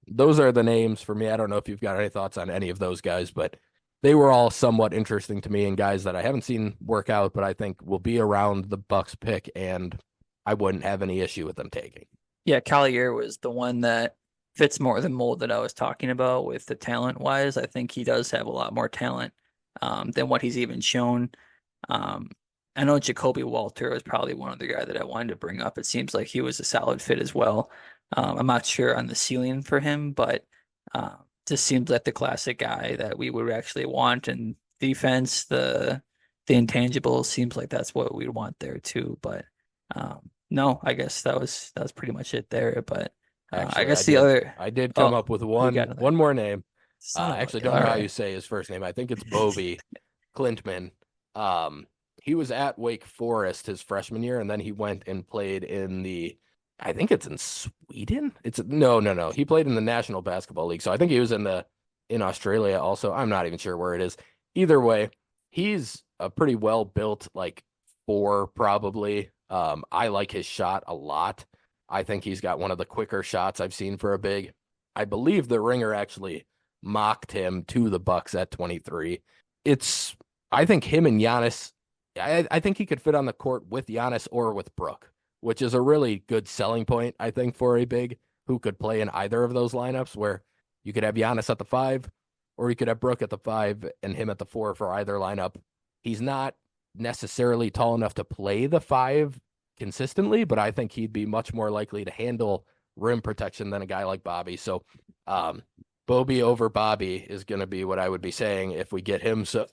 those are the names for me. I don't know if you've got any thoughts on any of those guys, but they were all somewhat interesting to me and guys that I haven't seen work out, but I think will be around the Bucks pick, and I wouldn't have any issue with them taking. Yeah, Collier was the one that fits more the mold that I was talking about with the talent wise. I think he does have a lot more talent than what he's even shown. Um, I know Jacoby Walter was probably one of the guy that I wanted to bring up. It seems like he was a solid fit as well. I'm not sure on the ceiling for him, but just seems like the classic guy that we would actually want. And defense, the intangibles seems like that's what we want there too. But no, I guess that was pretty much it there. But I Actually, I guess the did other I did come oh, up with we got another one more name. son I of actually a don't all know how you right. say his first name. I think it's Bobby Clintman. Um, he was at Wake Forest his freshman year, and then he went and played in I think it's in Sweden. No. He played in the National Basketball League, so I think he was in Australia also. I'm not even sure where it is. Either way, he's a pretty well built like four probably. I like his shot a lot. I think he's got one of the quicker shots I've seen for a big. I believe the Ringer actually mocked him to the Bucks at 23. It's I think him and Giannis. I think he could fit on the court with Giannis or with Brook, which is a really good selling point, I think, for a big who could play in either of those lineups where you could have Giannis at the five, or you could have Brook at the five and him at the four for either lineup. He's not necessarily tall enough to play the five consistently, but I think he'd be much more likely to handle rim protection than a guy like Bobby. So, Bobby over Bobby is going to be what I would be saying if we get him. So,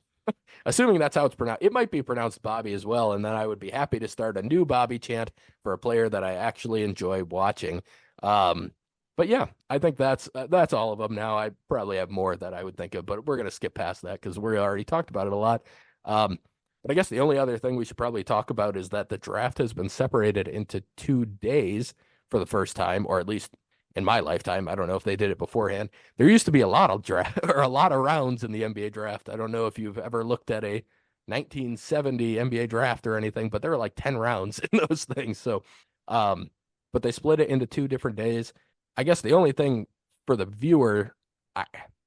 assuming that's how it's pronounced, it might be pronounced Bobby as well. And then I would be happy to start a new Bobby chant for a player that I actually enjoy watching. But yeah, I think that's all of them now. I probably have more that I would think of, but we're going to skip past that because we already talked about it a lot. But I guess the only other thing we should probably talk about is that the draft has been separated into 2 days for the first time, or at least in my lifetime. I don't know if they did it beforehand. There used to be a lot of draft or a lot of rounds in the NBA draft. I don't know if you've ever looked at a 1970 NBA draft or anything, but there were like 10 rounds in those things. So, but they split it into 2 different days. I guess the only thing for the viewer,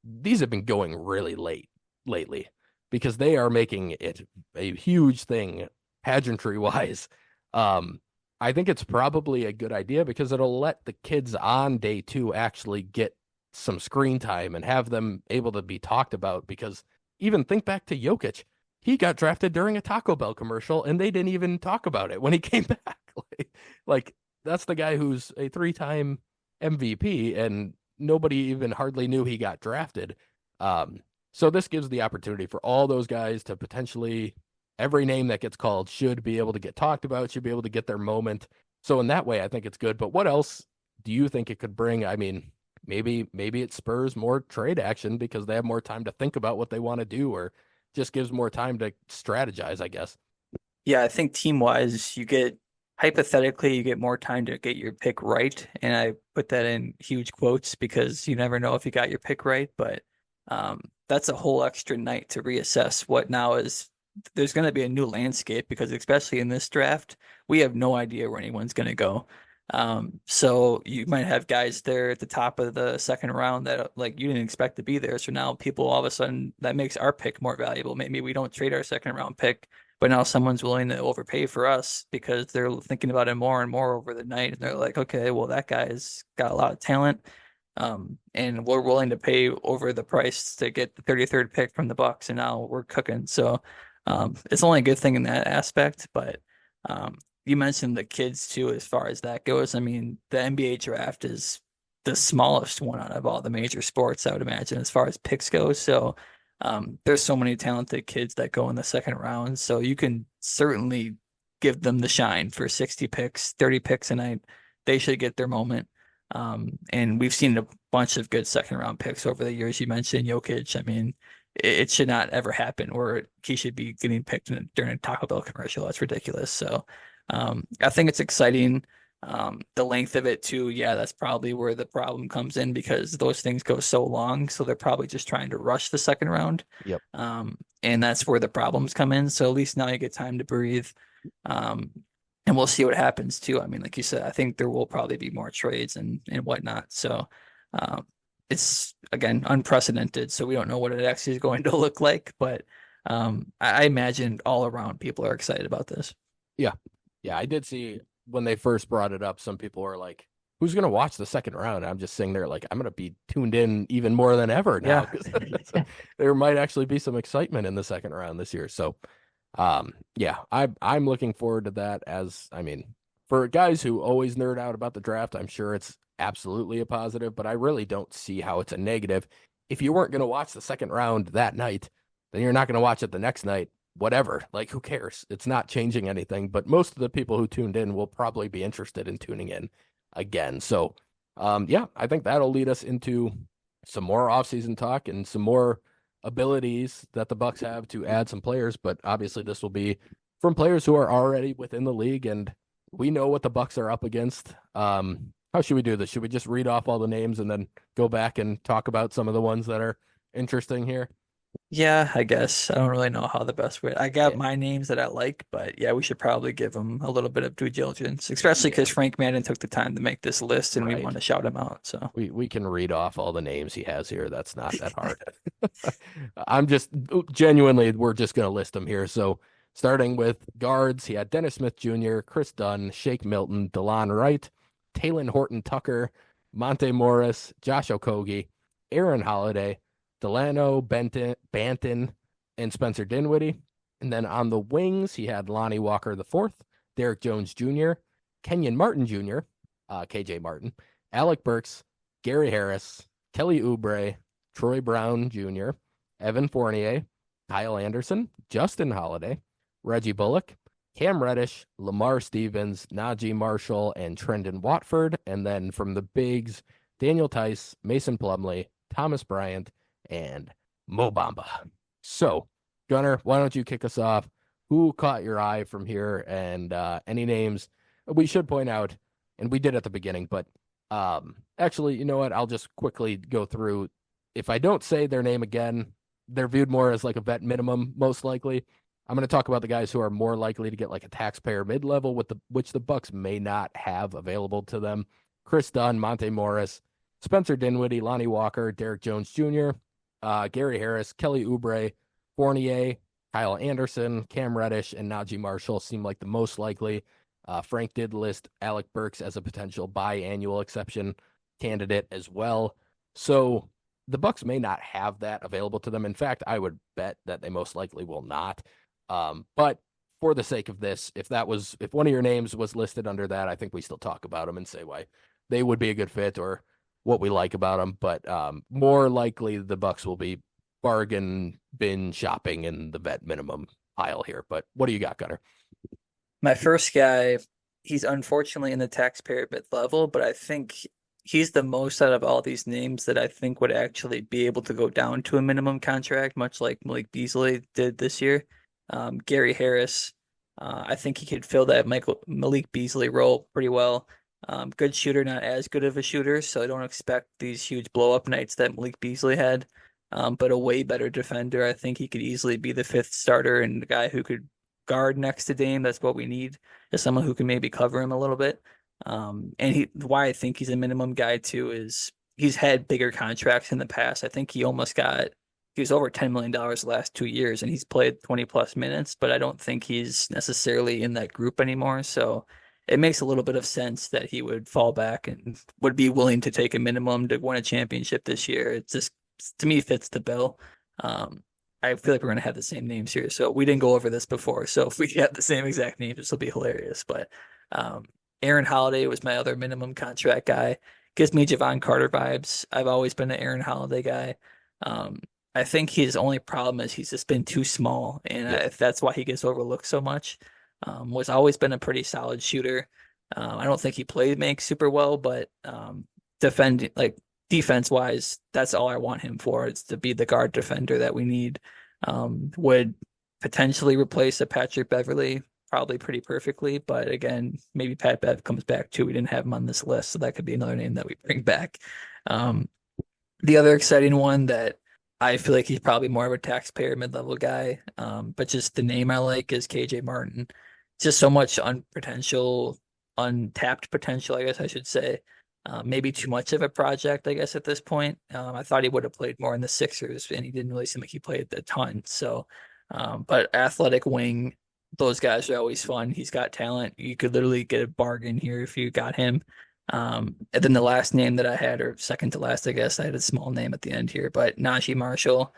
these have been going really late lately because they are making it a huge thing pageantry wise. I think it's probably a good idea because it'll let the kids on day 2 actually get some screen time and have them able to be talked about. Because even think back to Jokic, he got drafted during a Taco Bell commercial and they didn't even talk about it when he came back. like that's the guy who's a 3-time MVP and nobody even hardly knew he got drafted. So this gives the opportunity for all those guys to potentially, every name that gets called should be able to get talked about, should be able to get their moment. So in that way, I think it's good. But what else do you think it could bring? I mean, maybe it spurs more trade action because they have more time to think about what they want to do, or just gives more time to strategize, I guess. Yeah, I think team-wise, hypothetically, you get more time to get your pick right. And I put that in huge quotes because you never know if you got your pick right. But that's a whole extra night to reassess what now is. There's going to be a new landscape because especially in this draft, we have no idea where anyone's going to go. So you might have guys there at the top of the second round that like you didn't expect to be there. So now people all of a sudden that makes our pick more valuable. Maybe we don't trade our second round pick, but now someone's willing to overpay for us because they're thinking about it more and more over the night. And they're like, okay, well, that guy's got a lot of talent. And we're willing to pay over the price to get the 33rd pick from the Bucks, and now we're cooking. So it's only a good thing in that aspect. But you mentioned the kids too, as far as that goes. I mean, the NBA draft is the smallest one out of all the major sports, I would imagine, as far as picks go. So there's so many talented kids that go in the second round. So you can certainly give them the shine for 60 picks, 30 picks a night. They should get their moment. And we've seen a bunch of good second round picks over the years. You mentioned Jokic. I mean, it should not ever happen where he should be getting picked during a Taco Bell commercial. That's ridiculous. So I think it's exciting. The length of it too, yeah, that's probably where the problem comes in because those things go so long. So they're probably just trying to rush the second round. Yep. And that's where the problems come in. So at least now you get time to breathe. And we'll see what happens too. I mean, like you said, I think there will probably be more trades and whatnot. So it's again unprecedented. So we don't know what it actually is going to look like, but I imagine all around people are excited about this. Yeah. Yeah, I did see when they first brought it up, some people were like, who's going to watch the second round? I'm just sitting there like, I'm going to be tuned in even more than ever now. Yeah. There might actually be some excitement in the second round this year. So, yeah, I'm looking forward to that. As I mean, for guys who always nerd out about the draft, I'm sure it's absolutely a positive, but I really don't see how it's a negative. If you weren't going to watch the second round that night, then you're not going to watch it the next night. Whatever, like who cares? It's not changing anything, but most of the people who tuned in will probably be interested in tuning in again. So, yeah, I think that'll lead us into some more offseason talk and some more abilities that the Bucks have to add some players. But obviously, this will be from players who are already within the league, and we know what the Bucks are up against. How should we do this? Should we just read off all the names and then go back and talk about some of the ones that are interesting here? Yeah, I guess. I don't really know how the best way. I got Yeah, my names that I like, but yeah, we should probably give them a little bit of due diligence, especially yeah, because Frank Madden took the time to make this list and we right. want to shout him out. So, We can read off all the names he has here. That's not that hard. I'm just genuinely, we're just going to list them here. So starting with guards, he had Dennis Smith Jr., Chris Dunn, Shake Milton, DeLon Wright, Talon Horton Tucker, Monte Morris, Josh Okogie, Aaron Holiday, Delano Banton, and Spencer Dinwiddie. And then on the wings, he had Lonnie Walker the fourth, Derek Jones Jr., Kenyon Martin Jr., KJ Martin, Alec Burks, Gary Harris, Kelly Oubre, Troy Brown Jr., Evan Fournier, Kyle Anderson, Justin Holiday, Reggie Bullock, Cam Reddish, Lamar Stevens, Najee Marshall, and Trendon Watford. And then from the bigs, Daniel Tice, Mason Plumlee, Thomas Bryant, and Mo Bamba. So, Gunnar, why don't you kick us off? Who caught your eye from here? And any names we should point out, and we did at the beginning, but actually, you know what? I'll just quickly go through. If I don't say their name again, they're viewed more as like a vet minimum, most likely. I'm going to talk about the guys who are more likely to get like a taxpayer mid-level, with which the Bucks may not have available to them. Chris Dunn, Monte Morris, Spencer Dinwiddie, Lonnie Walker, Derek Jones Jr., Gary Harris, Kelly Oubre, Fournier, Kyle Anderson, Cam Reddish, and Najee Marshall seem like the most likely. Frank did list Alec Burks as a potential biannual exception candidate as well. So the Bucks may not have that available to them. In fact, I would bet that they most likely will not. But for the sake of this, if one of your names was listed under that, I think we still talk about them and say why they would be a good fit or what we like about them. But more likely the Bucks will be bargain bin shopping in the vet minimum aisle here. But what do you got, Gunner? My first guy, he's unfortunately in the taxpayer bit level, but I think he's the most out of all these names that I think would actually be able to go down to a minimum contract, much like Malik Beasley did this year. Gary Harris, I think he could fill that Malik Beasley role pretty well. Good shooter, not as good of a shooter, so I don't expect these huge blow up nights that Malik Beasley had. But a way better defender. I think he could easily be the fifth starter and the guy who could guard next to Dame. That's what we need, is someone who can maybe cover him a little bit. And why I think he's a minimum guy too is he's had bigger contracts in the past. I think he was over $10 million the last 2 years, and he's played 20 plus minutes, but I don't think he's necessarily in that group anymore. So it makes a little bit of sense that he would fall back and would be willing to take a minimum to win a championship this year. It just, to me, fits the bill. I feel like we're going to have the same names here. So we didn't go over this before. So if we have the same exact names, this will be hilarious. But Aaron Holiday was my other minimum contract guy. Gives me Javon Carter vibes. I've always been an Aaron Holiday guy. I think his only problem is he's just been too small. And if that's why he gets overlooked so much. Was always been a pretty solid shooter. I don't think he makes super well, but defense wise, that's all I want him for. It's to be the guard defender that we need. Would potentially replace a Patrick Beverley probably pretty perfectly, but again, maybe Pat Bev comes back too. We didn't have him on this list, so that could be another name that we bring back. The other exciting one that I feel like he's probably more of a taxpayer mid-level guy, but just the name I like is KJ Martin. Just so much untapped potential, I guess I should say. Maybe too much of a project, I guess, at this point. I thought he would have played more in the Sixers, and he didn't really seem like he played a ton. So, but athletic wing, those guys are always fun. He's got talent. You could literally get a bargain here if you got him. And then the last name that I had, or second to last, I guess, I had a small name at the end here, but Najee Marshall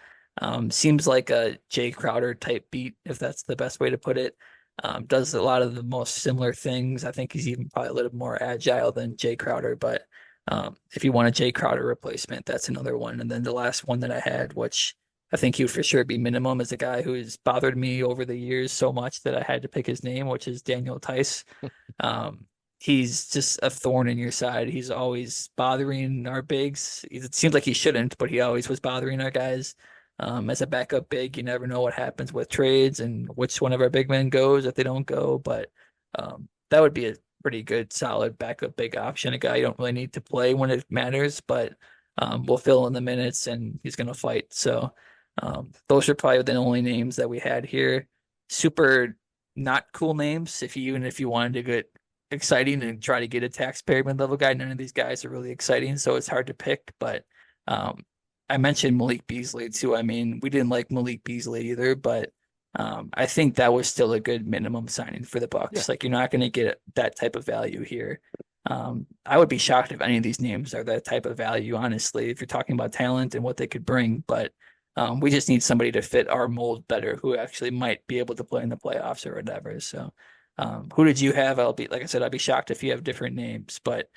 seems like a Jay Crowder type beat, if that's the best way to put it. Does a lot of the most similar things. I think he's even probably a little more agile than Jay Crowder, but if you want a Jay Crowder replacement, that's another one. And then the last one that I had, which I think he would for sure be minimum, is a guy who has bothered me over the years so much that I had to pick his name, which is Daniel Tice. He's just a thorn in your side. He's always bothering our bigs. It seems like he shouldn't, but he always was bothering our guys. As a backup big, you never know what happens with trades and which one of our big men goes if they don't go. But that would be a pretty good, solid backup big option. A guy you don't really need to play when it matters, but will fill in the minutes and he's going to fight. So those are probably the only names that we had here. Super not cool names. Even if you wanted to get exciting and try to get a taxpayer mid-level guy, none of these guys are really exciting, so it's hard to pick. But I mentioned Malik Beasley too. I mean, we didn't like Malik Beasley either, but I think that was still a good minimum signing for the Bucks. Yeah. Like, you're not going to get that type of value here. I would be shocked if any of these names are that type of value, honestly, if you're talking about talent and what they could bring. But we just need somebody to fit our mold better, who actually might be able to play in the playoffs or whatever. So who did you have? Like I said, I'd be shocked if you have different names, but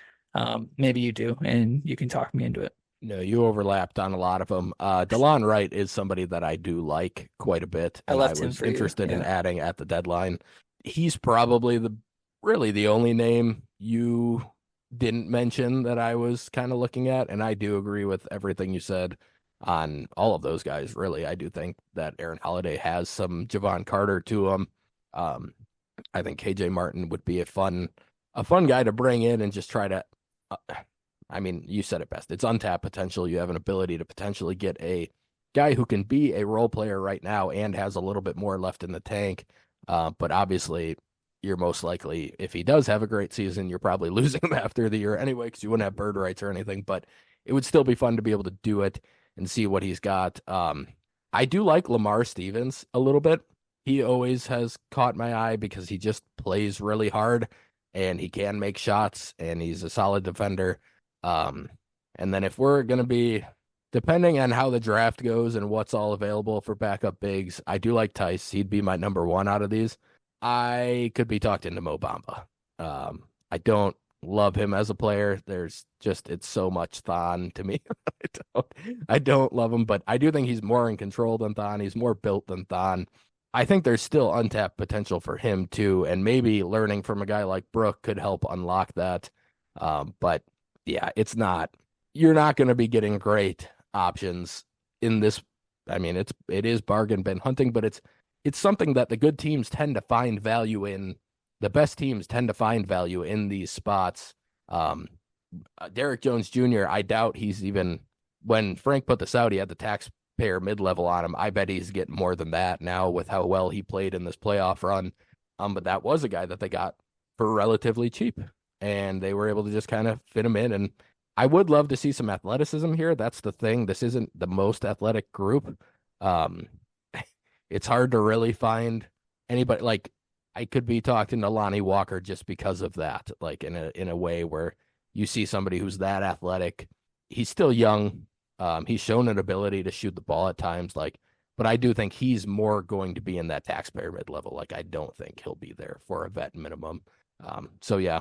Maybe you do, and you can talk me into it. No, you overlapped on a lot of them. DeLon Wright is somebody that I do like quite a bit, I and I left him was for you. interested in Yeah. adding at the deadline. He's probably really the only name you didn't mention that I was kind of looking at, and I do agree with everything you said on all of those guys. Really, I do think that Aaron Holiday has some Javon Carter to him. Um, I think KJ Martin would be a fun guy to bring in and just try to. Uh, I mean, you said it best. It's untapped potential. You have an ability to potentially get a guy who can be a role player right now and has a little bit more left in the tank. But obviously, you're most likely, if he does have a great season, you're probably losing him after the year anyway because you wouldn't have bird rights or anything. But it would still be fun to be able to do it and see what he's got. I do like Lamar Stevens a little bit. He always has caught my eye because he just plays really hard and he can make shots and he's a solid defender. Um, and then if we're going to be, depending on how the draft goes and what's all available for backup bigs, I do like Tice. He'd be my number one out of these. I could be talked into Mo Bamba. I don't love him as a player. It's so much Thon to me. I don't love him, but I do think he's more in control than Thon. He's more built than Thon. I think there's still untapped potential for him too, and maybe learning from a guy like Brook could help unlock that. But yeah, you're not going to be getting great options in this. I mean, it is bargain bin hunting, but it's something that the good teams tend to find value in. The best teams tend to find value in these spots. Um, Derek Jones Jr., I doubt he's even, when Frank put this out, he had the taxpayer mid-level on him. I bet he's getting more than that now with how well he played in this playoff run. But that was a guy that they got for relatively cheap, and they were able to just kind of fit him in. And I would love to see some athleticism here. That's the thing. This isn't the most athletic group. Um, it's hard to really find anybody like I could be talking to Lonnie Walker just because of that, like in a way where you see somebody who's that athletic. He's still young. He's shown an ability to shoot the ball at times, but I do think he's more going to be in that taxpayer mid level. Like I don't think he'll be there for a vet minimum. So yeah,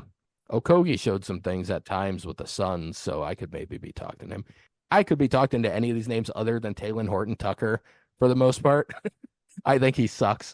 Okogie showed some things at times with the Suns, so I could maybe be talking to him. I could be talking to any of these names other than Taylor Horton Tucker for the most part. I think he sucks.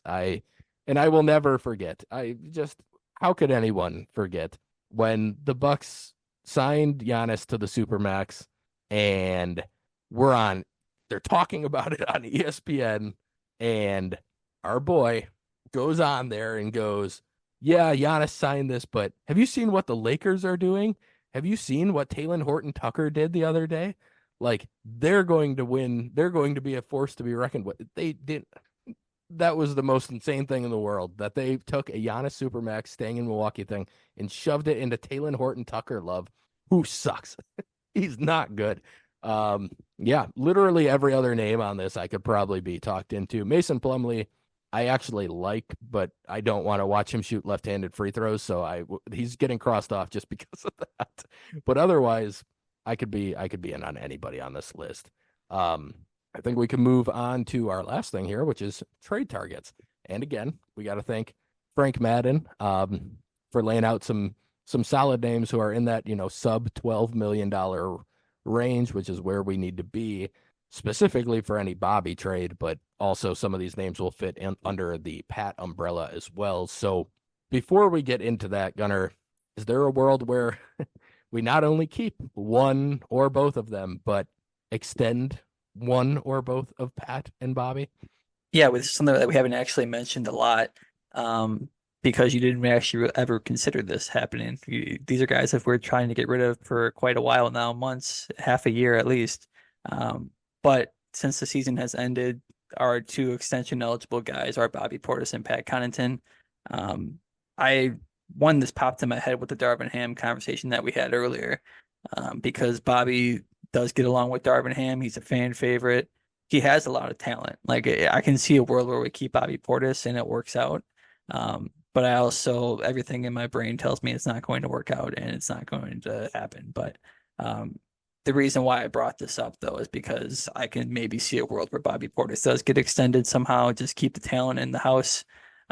And I will never forget. How could anyone forget when the Bucks signed Giannis to the Supermax and they're talking about it on ESPN and our boy goes on there and goes, yeah, Giannis signed this, but have you seen what the Lakers are doing? Have you seen what Taylor Horton Tucker did the other day? Like they're going to win. They're going to be a force to be reckoned with. They didn't. That was the most insane thing in the world that they took a Giannis Supermax staying in Milwaukee thing and shoved it into Taylor Horton Tucker Love, who sucks. He's not good. Yeah, literally every other name on this I could probably be talked into. Mason Plumlee, I actually like, but I don't want to watch him shoot left-handed free throws, so he's getting crossed off just because of that. But otherwise, I could be in on anybody on this list. I think we can move on to our last thing here, which is trade targets. And again, we got to thank Frank Madden for laying out some solid names who are in that sub $12 million range, which is where we need to be specifically for any Bobby trade. But also some of these names will fit under the Pat umbrella as well. So before we get into that, Gunnar, is there a world where we not only keep one or both of them, but extend one or both of Pat and Bobby? Yeah, with something that we haven't actually mentioned a lot, because you didn't actually ever consider this happening. These are guys that we're trying to get rid of for quite a while now, months, half a year at least. But since the season has ended, our two extension eligible guys are Bobby Portis and Pat Connaughton. I One, this popped in my head with the Darvin Ham conversation that we had earlier, because Bobby does get along with Darvin Ham. He's a fan favorite. He has a lot of talent. Like I can see a world where we keep Bobby Portis and it works out. But I also, everything in my brain tells me it's not going to work out and it's not going to happen. But the reason why I brought this up though is because I can maybe see a world where Bobby Portis does get extended somehow, just keep the talent in the house.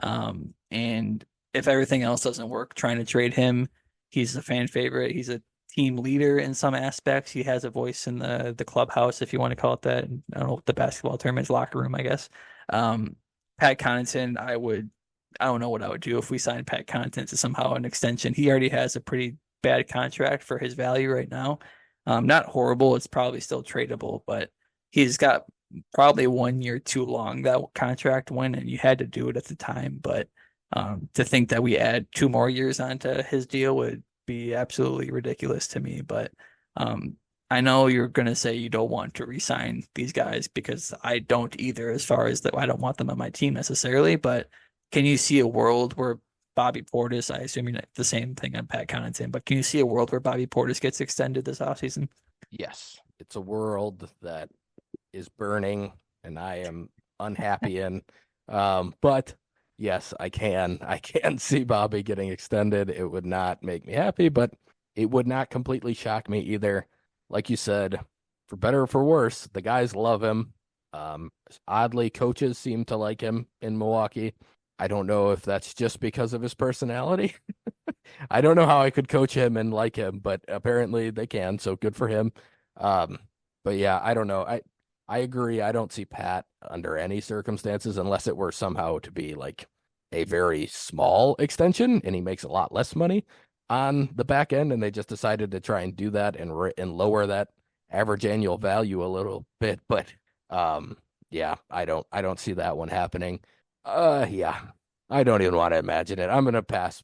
And if everything else doesn't work, trying to trade him, he's a fan favorite. He's a team leader in some aspects. He has a voice in the clubhouse, if you want to call it that. I don't know what the basketball term is, locker room, I guess. Um, Pat Connaughton, I don't know what I would do if we signed Pat Connaughton to somehow an extension. He already has a pretty bad contract for his value right now. Not horrible. It's probably still tradable, but he's got probably 1 year too long that contract went, and you had to do it at the time. But to think that we add 2 more years onto his deal would be absolutely ridiculous to me. But um, I know you're going to say you don't want to re-sign these guys because I don't either, as far as that I don't want them on my team necessarily. But can you see a world where Bobby Portis, I assume you're the same thing on Pat Connaughton, but can you see a world where Bobby Portis gets extended this offseason? Yes, it's a world that is burning and I am unhappy in. But yes, I can. I can see Bobby getting extended. It would not make me happy, but it would not completely shock me either. Like you said, for better or for worse, the guys love him. Oddly, coaches seem to like him in Milwaukee. I don't know if that's just because of his personality. I don't know how I could coach him and like him, but apparently they can, so good for him. Um, but yeah, I don't know. I agree. I don't see Pat under any circumstances unless it were somehow to be like a very small extension and he makes a lot less money on the back end, and they just decided to try and do that and lower that average annual value a little bit. But yeah, I don't see that one happening. Yeah, I don't even want to imagine it. I'm gonna pass.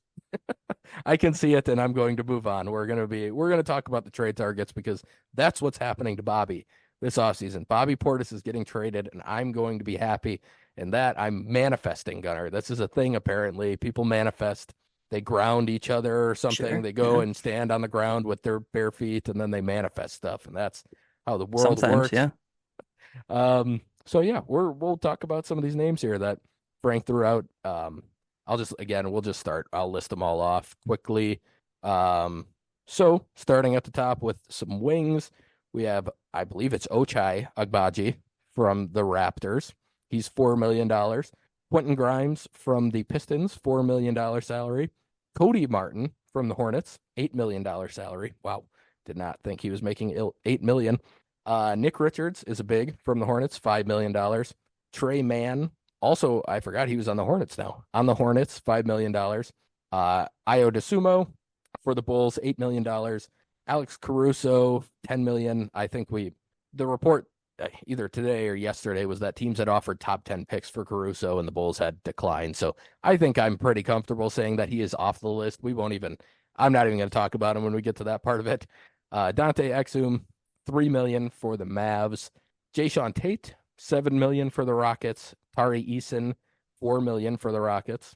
I can see it, and I'm going to move on. We're gonna talk about the trade targets because that's what's happening to Bobby this offseason. Bobby Portis is getting traded, and I'm going to be happy. And that I'm manifesting, Gunner. This is a thing, apparently. People manifest. They ground each other or something. Sure. They go Yeah. and stand on the ground with their bare feet, and then they manifest stuff. And that's how the world Sometimes, works. yeah. So yeah, we'll talk about some of these names here that Frank threw out. We'll just start. I'll list them all off quickly. Um, so starting at the top with some wings, we have, I believe it's Ochai Agbaji from the Raptors. He's $4 million. Quentin Grimes from the Pistons, $4 million salary. Cody Martin from the Hornets, $8 million salary. Wow, did not think he was making $8 million. Nick Richards is a big from the Hornets, $5 million. Trey Mann, also, I forgot he was on the Hornets now. On the Hornets, $5 million. Io DeSumo for the Bulls, $8 million. Alex Caruso, 10 million. I think the report either today or yesterday was that teams had offered top 10 picks for Caruso and the Bulls had declined. So I think I'm pretty comfortable saying that he is off the list. I'm not even going to talk about him when we get to that part of it. Dante Exum, 3 million for the Mavs. Jayshawn Tate, 7 million for the Rockets. Tari Eason, 4 million for the Rockets.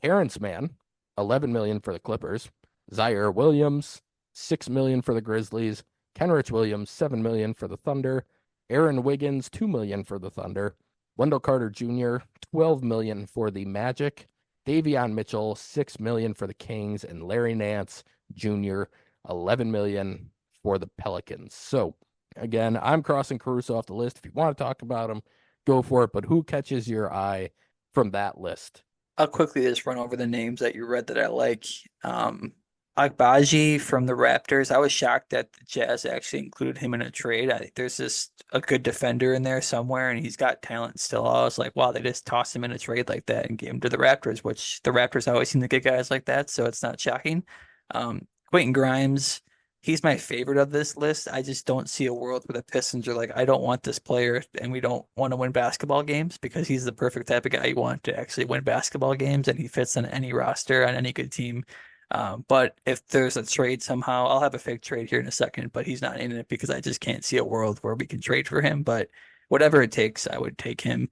Terrence Mann, 11 million for the Clippers. Zaire Williams, 6 million for the Grizzlies. Kenrich Williams, 7 million for the Thunder. Aaron Wiggins, 2 million for the Thunder. Wendell Carter Jr., 12 million for the Magic. Davion Mitchell, 6 million for the Kings, and Larry Nance Jr., 11 million for the Pelicans. So again, I'm crossing Caruso off the list. If you want to talk about him, go for it. But who catches your eye from that list? I'll quickly just run over the names that you read that I like. Agbaji from the Raptors. I was shocked that the Jazz actually included him in a trade. I think there's just a good defender in there somewhere, and he's got talent still. I was like, wow, they just tossed him in a trade like that and gave him to the Raptors, which the Raptors always seem to get guys like that, so it's not shocking. Quentin Grimes, he's my favorite of this list. I just don't see a world where the Pistons are like, I don't want this player and we don't want to win basketball games because he's the perfect type of guy you want to actually win basketball games and he fits on any roster on any good team. But if there's a trade somehow, I'll have a fake trade here in a second, but he's not in it because I just can't see a world where we can trade for him. But whatever it takes, I would take him.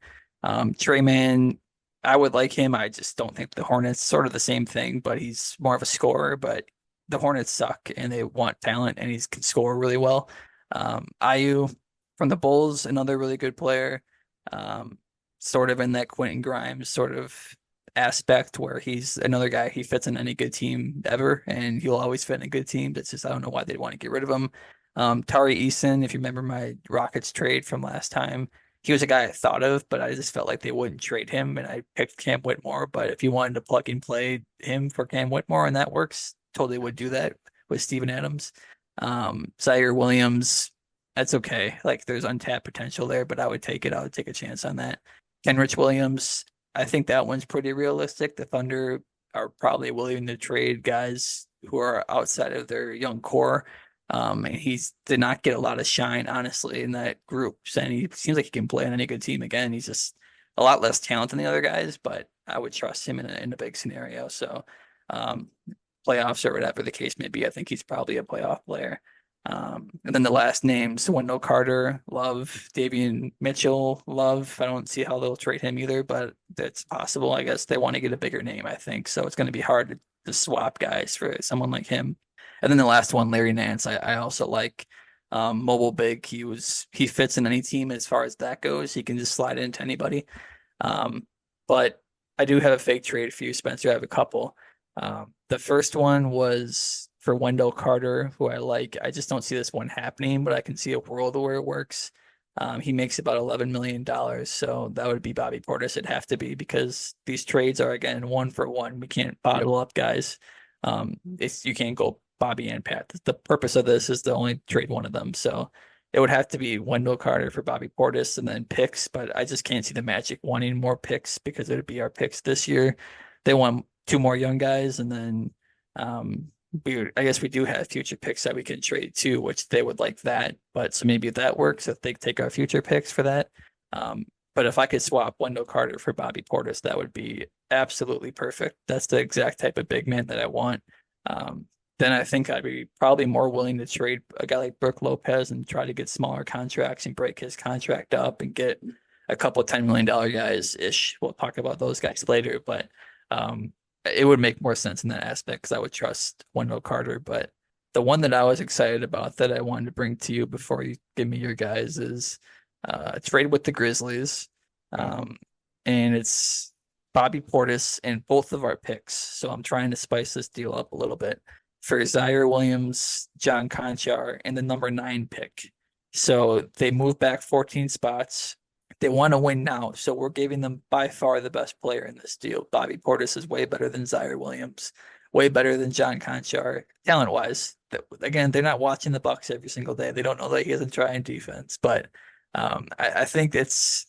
Trey Mann, I would like him. I just don't think the Hornets sort of the same thing, but he's more of a scorer. But the Hornets suck and they want talent and he can score really well. Ayu from the Bulls, another really good player. Sort of in that Quentin Grimes sort of aspect where he's another guy, he fits in any good team ever and he'll always fit in a good team. That's just, I don't know why they'd want to get rid of him. Tari Eason, if you remember my Rockets trade from last time, he was a guy I thought of, but I just felt like they wouldn't trade him and I picked Cam Whitmore. But if you wanted to plug and play him for Cam Whitmore and that works, totally would do that. with Steven Adams. Zaire Williams, that's okay. Like there's untapped potential there, but I would take it. I would take a chance on that. Kenrich Williams, I think that one's pretty realistic. The Thunder are probably willing to trade guys who are outside of their young core. And he's did not get a lot of shine, honestly, in that group. And he seems like he can play on any good team again. He's just a lot less talent than the other guys, but I would trust him in a big scenario. So, um, playoffs or whatever the case may be, I think he's probably a playoff player. And then the last names, Wendell Carter, Love, Davian Mitchell, Love. I don't see how they'll trade him either, but that's possible. I guess they want to get a bigger name, I think. So it's going to be hard to swap guys for someone like him. And then the last one, Larry Nance, I also like. Mobile big. He fits in any team as far as that goes. He can just slide into anybody. But I do have a fake trade for you, Spencer. I have a couple. The first one was for Wendell Carter, who I like. I just don't see this one happening, but I can see a world where it works. He makes about $11 million, so that would be Bobby Portis. It'd have to be because these trades are, again, 1-for-1. We can't bottle up guys. You can't go Bobby and Pat. The purpose of this is to only trade one of them, so it would have to be Wendell Carter for Bobby Portis and then picks, but I just can't see the Magic wanting more picks because it would be our picks this year. They want two more young guys, and then I guess we do have future picks that we can trade too, which they would like that. But so maybe if that works, if they take our future picks for that. But if I could swap Wendell Carter for Bobby Portis, that would be absolutely perfect. That's the exact type of big man that I want. Then I think I'd be probably more willing to trade a guy like Brook Lopez and try to get smaller contracts and break his contract up and get a couple of $10 million guys ish. We'll talk about those guys later, but it would make more sense in that aspect because I would trust Wendell Carter. But the one that I was excited about that I wanted to bring to you before you give me your guys is a trade with the Grizzlies. And it's Bobby Portis and both of our picks. So I'm trying to spice this deal up a little bit for Zaire Williams, John Conchar, and the number 9 pick. So they moved back 14 spots. They want to win now, so we're giving them by far the best player in this deal. Bobby Portis is way better than Zaire Williams, way better than John Conchar, talent-wise. Again, they're not watching the Bucks every single day. They don't know that he isn't trying defense, but I think it's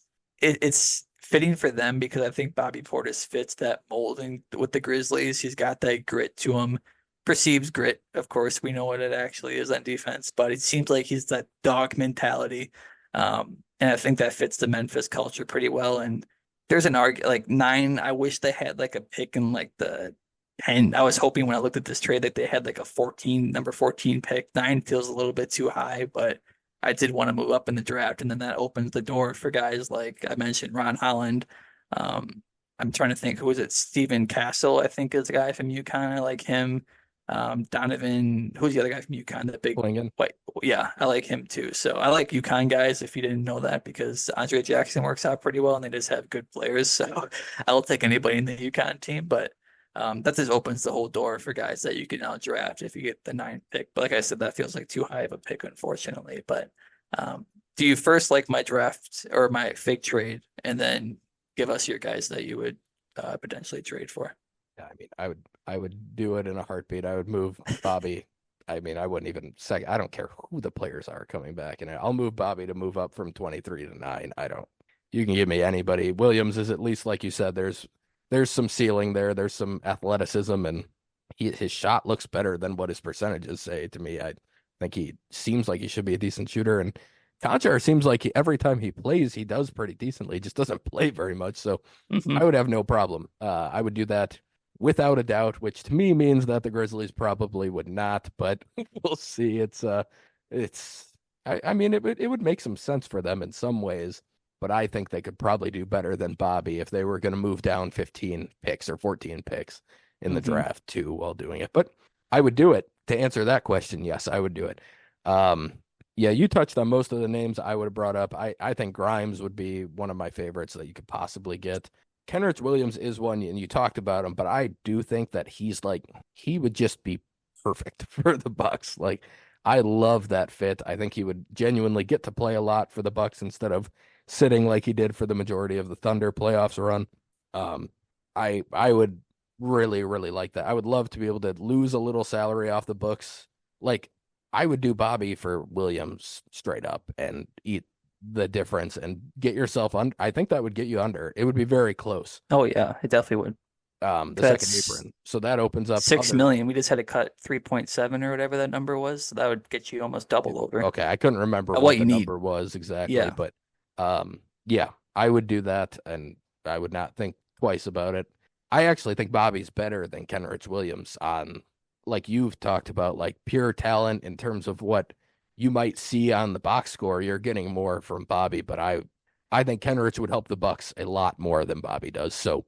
fitting for them because I think Bobby Portis fits that mold with the Grizzlies. He's got that grit to him. Perceives grit, of course. We know what it actually is on defense, but it seems like he's that dog mentality. And I think that fits the Memphis culture pretty well. And there's an argument like 9. I wish they had like a pick in like the 10. I was hoping when I looked at this trade that they had like a number 14 pick. 9 feels a little bit too high, but I did want to move up in the draft. And then that opens the door for guys like I mentioned, Ron Holland. I'm trying to think, who is it? Steven Castle, I think is a guy from UConn. I like him. Donovan, who's the other guy from UConn? The big white. Yeah, I like him too. So I like UConn guys if you didn't know that because Andre Jackson works out pretty well and they just have good players. So I'll take anybody in the UConn team, but that just opens the whole door for guys that you can now draft if you get the 9th pick. But like I said, that feels like too high of a pick, unfortunately. But do you first like my draft or my fake trade and then give us your guys that you would potentially trade for? Yeah, I mean, I would do it in a heartbeat. I would move Bobby. I mean, I wouldn't even say I don't care who the players are coming back, and I'll move Bobby to move up from 23 to 9. I don't. You can give me anybody. Williams is at least like you said. There's some ceiling there. There's some athleticism, and his shot looks better than what his percentages say to me. I think he seems like he should be a decent shooter, and Conchar seems like every time he plays, he does pretty decently. He just doesn't play very much, so I would have no problem. I would do that without a doubt, which to me means that the Grizzlies probably would not, but we'll see. I mean, it would make some sense for them in some ways, but I think they could probably do better than Bobby if they were going to move down 15 picks or 14 picks in the draft too while doing it. But I would do it. To answer that question, yes, I would do it. Yeah, you touched on most of the names I would have brought up. I think Grimes would be one of my favorites that you could possibly get. Kenrich Williams is one, and you talked about him, but I do think that he would just be perfect for the Bucks. Like, I love that fit. I think he would genuinely get to play a lot for the Bucks instead of sitting like he did for the majority of the Thunder playoffs run. I would really, really like that. I would love to be able to lose a little salary off the books like I would do Bobby for Williams straight up and eat the difference and get yourself under. I think that would get you under. It would be very close. Oh yeah, it definitely would. The second That's apron. So that opens up 6 other. million. We just had to cut 3.7 or whatever that number was. So that would get you almost double over Okay, I couldn't remember what what you the need. number was exactly, Yeah. but yeah, I would do that, and I would not think twice about it. I actually think Bobby's better than Kenrich Williams on, like you've talked about, like pure talent in terms of what you might see on the box score. You're getting more from Bobby, but I think Kenrich would help the Bucks a lot more than Bobby does. So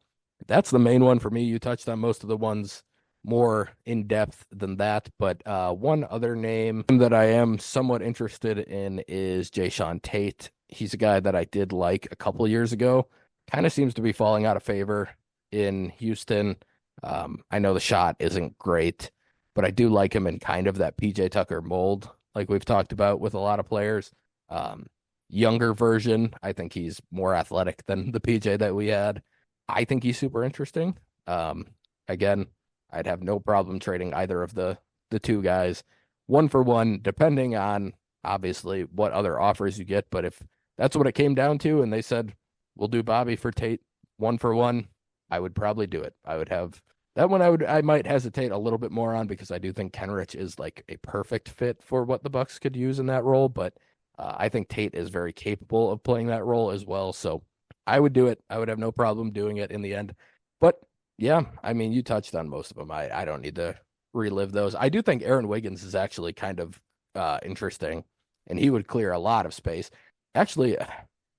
that's the main one for me. You touched on most of the ones more in depth than that. But one other name that I am somewhat interested in is Jayshawn Tate. He's a guy that I did like a couple years ago. Kind of seems to be falling out of favor in Houston. I know the shot isn't great, but I do like him in kind of that PJ Tucker mold, like we've talked about with a lot of players. Um, Younger version, I think he's more athletic than the PJ that we had. I think he's super interesting. Again, I'd have no problem trading either of the two guys one for one, depending on obviously what other offers you get. But if that's what it came down to, and they said we'll do Bobby for Tate one for one, I would probably do it. I would have that one. I might hesitate a little bit more on because I do think Kenrich is like a perfect fit for what the Bucks could use in that role. But I think Tate is very capable of playing that role as well. So I would do it. I would have no problem doing it in the end. But yeah, I mean, you touched on most of them. I don't need to relive those. I do think Aaron Wiggins is actually kind of interesting, and he would clear a lot of space. Actually,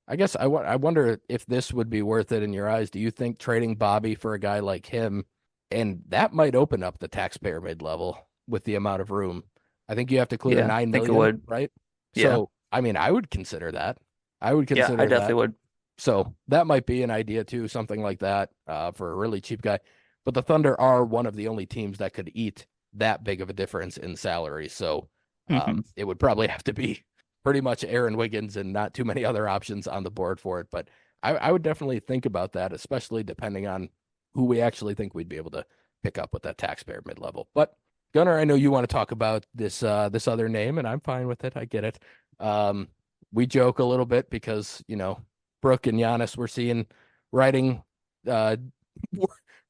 I guess I wonder if this would be worth it in your eyes. Do you think trading Bobby for a guy like him, and that might open up the taxpayer mid level with the amount of room? I think you have to clear Yeah, I nine think it million, would. right? Yeah. So, I mean, I would consider that. I would Yeah, I consider definitely that. would. So that might be an idea too, something like that for a really cheap guy. But the Thunder are one of the only teams that could eat that big of a difference in salary. So Hmm. it would probably have to be pretty much Aaron Wiggins and not too many other options on the board for it. But I would definitely think about that, especially depending on who we actually think we'd be able to pick up with that taxpayer mid level. But Gunnar, I know you want to talk about this other name, and I'm fine with it. I get it. Um, we joke a little bit because Brook and Giannis were seen riding uh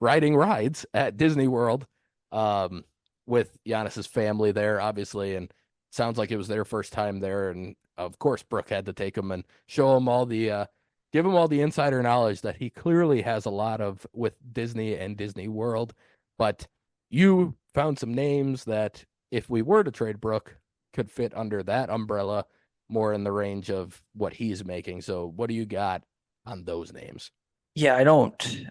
riding rides at Disney World um with Giannis's family there, obviously, and sounds like it was their first time there. And of course, Brook had to take them and show them all the give him all the insider knowledge that he clearly has a lot of with Disney and Disney World. But you found some names that if we were to trade Brook could fit under that umbrella more in the range of what he's making. So what do you got on those names? Yeah, I don't.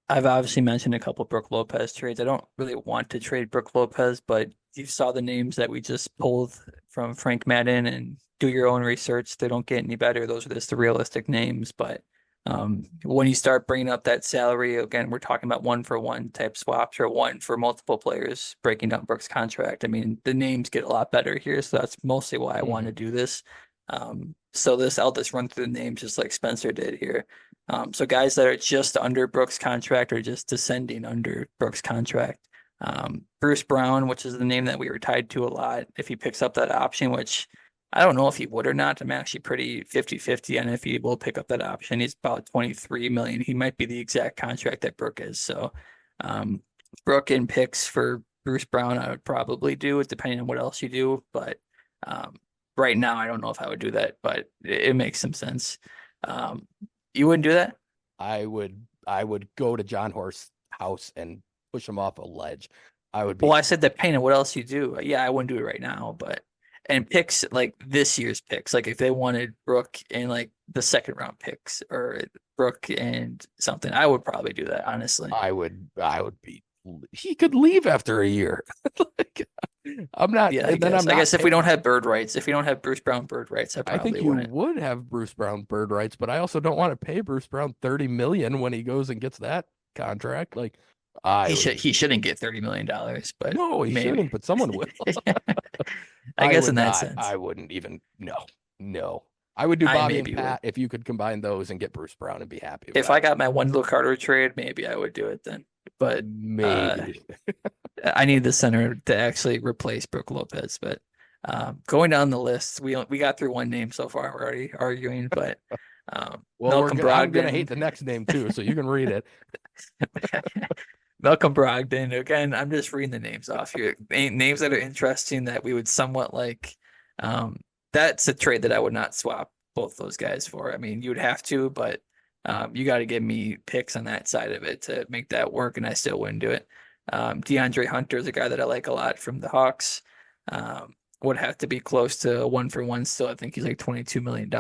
I've obviously mentioned a couple Brook Lopez trades. I don't really want to trade Brook Lopez, but you saw the names that we just pulled from Frank Madden and do your own research. They don't get any better. Those are just the realistic names. But when you start bringing up that salary, again, we're talking about one for one type swaps or one for multiple players breaking down Brook's contract. I mean, the names get a lot better here. So that's mostly why I want Mm-hmm. to do this. So I'll just run through the names just like Spencer did here. So guys that are just under Brook's contract or just descending under Brook's contract. Bruce Brown, which is the name that we were tied to a lot, if he picks up that option, which I don't know if he would or not. I'm actually pretty 50-50 on if he will pick up that option. He's about 23 million. He might be the exact contract that Brook is. So Brook and picks for Bruce Brown, I would probably do it depending on what else you do. But right now, I don't know if I would do that, but it makes some sense. Um, you wouldn't do that? I would go to John Horst's house and push him off a ledge. I would Well, be I said depending on what else you do. Yeah, I wouldn't do it right now, but and picks like this year's picks, like if they wanted Brook and like the second round picks or Brook and something, I would probably do that, honestly. I would be he could leave after a year. Like, I'm not Yeah, I and then I'm guess. I not guess if we don't paying. have bird rights, if we don't have Bruce Brown bird rights, I I think probably you wouldn't. would have Bruce Brown bird rights, but I also don't want to pay Bruce Brown 30 million when he goes and gets that contract. Like I would He shouldn't get $30 million, but no, he maybe. shouldn't, but someone will. I I guess in would that not. sense. I wouldn't even. No, no. I would do I Bobby and maybe would. Pat if you could combine those and get Bruce Brown and be happy. But If I got my Wendell Carter trade, maybe I would do it then. But maybe. I need the center to actually replace Brook Lopez. But going down the list, we got through one name so far. We're already arguing, but Well, Malcolm I'm gonna hate Brogdon. the next name too, so you can read it. Malcolm Brogdon. Again, I'm just reading the names off here. Names that are interesting that we would somewhat like. Um, that's a trade that I would not swap both those guys for. I mean, you would have to, but you got to give me picks on that side of it to make that work, and I still wouldn't do it. DeAndre Hunter is a guy that I like a lot from the Hawks. Would have to be close to a 1-for-1 still. I think he's like $22 million.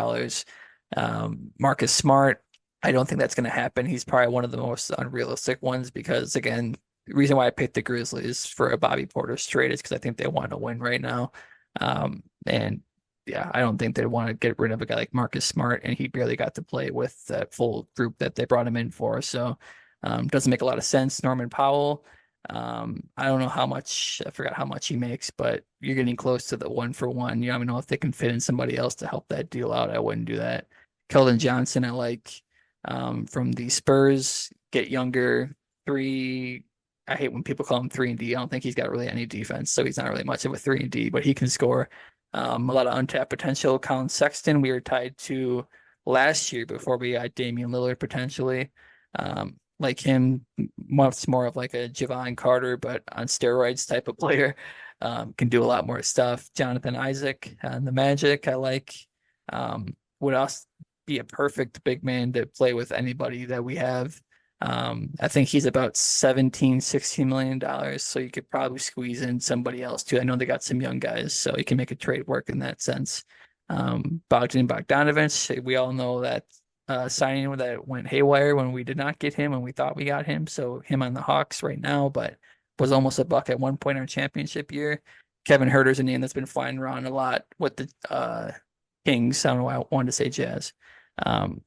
Marcus Smart, I don't think that's going to happen. He's probably one of the most unrealistic ones because, again, the reason why I picked the Grizzlies for a Bobby Portis trade is because I think they want to win right now. And yeah, I don't think they want to get rid of a guy like Marcus Smart, and he barely got to play with that full group that they brought him in for. So, doesn't make a lot of sense. Norman Powell, I don't know how much, I forgot how much he makes, but you're getting close to the 1-for-1. You don't know if they can fit in somebody else to help that deal out. I wouldn't do that. Keldon Johnson, I like from the Spurs, get younger, three. I hate when people call him 3 and D. I don't think he's got really any defense, so he's not really much of a 3 and D, but he can score. A lot of untapped potential. Colin Sexton, we were tied to last year before we got Damian Lillard potentially. Like him, much more of like a Javon Carter, but on steroids type of player. Can do a lot more stuff. Jonathan Isaac and the Magic, I like. Would also be a perfect big man to play with anybody that we have. I think he's about 17, $16 million. So you could probably squeeze in somebody else too. I know they got some young guys, so you can make a trade work in that sense. Bogdanovich, we all know that signing that went haywire when we did not get him and we thought we got him. So him on the Hawks right now, but was almost a buck at one point in our championship year. Kevin Huerter's a name that's been flying around a lot with the Kings. I don't know why I wanted to say Jazz. Um,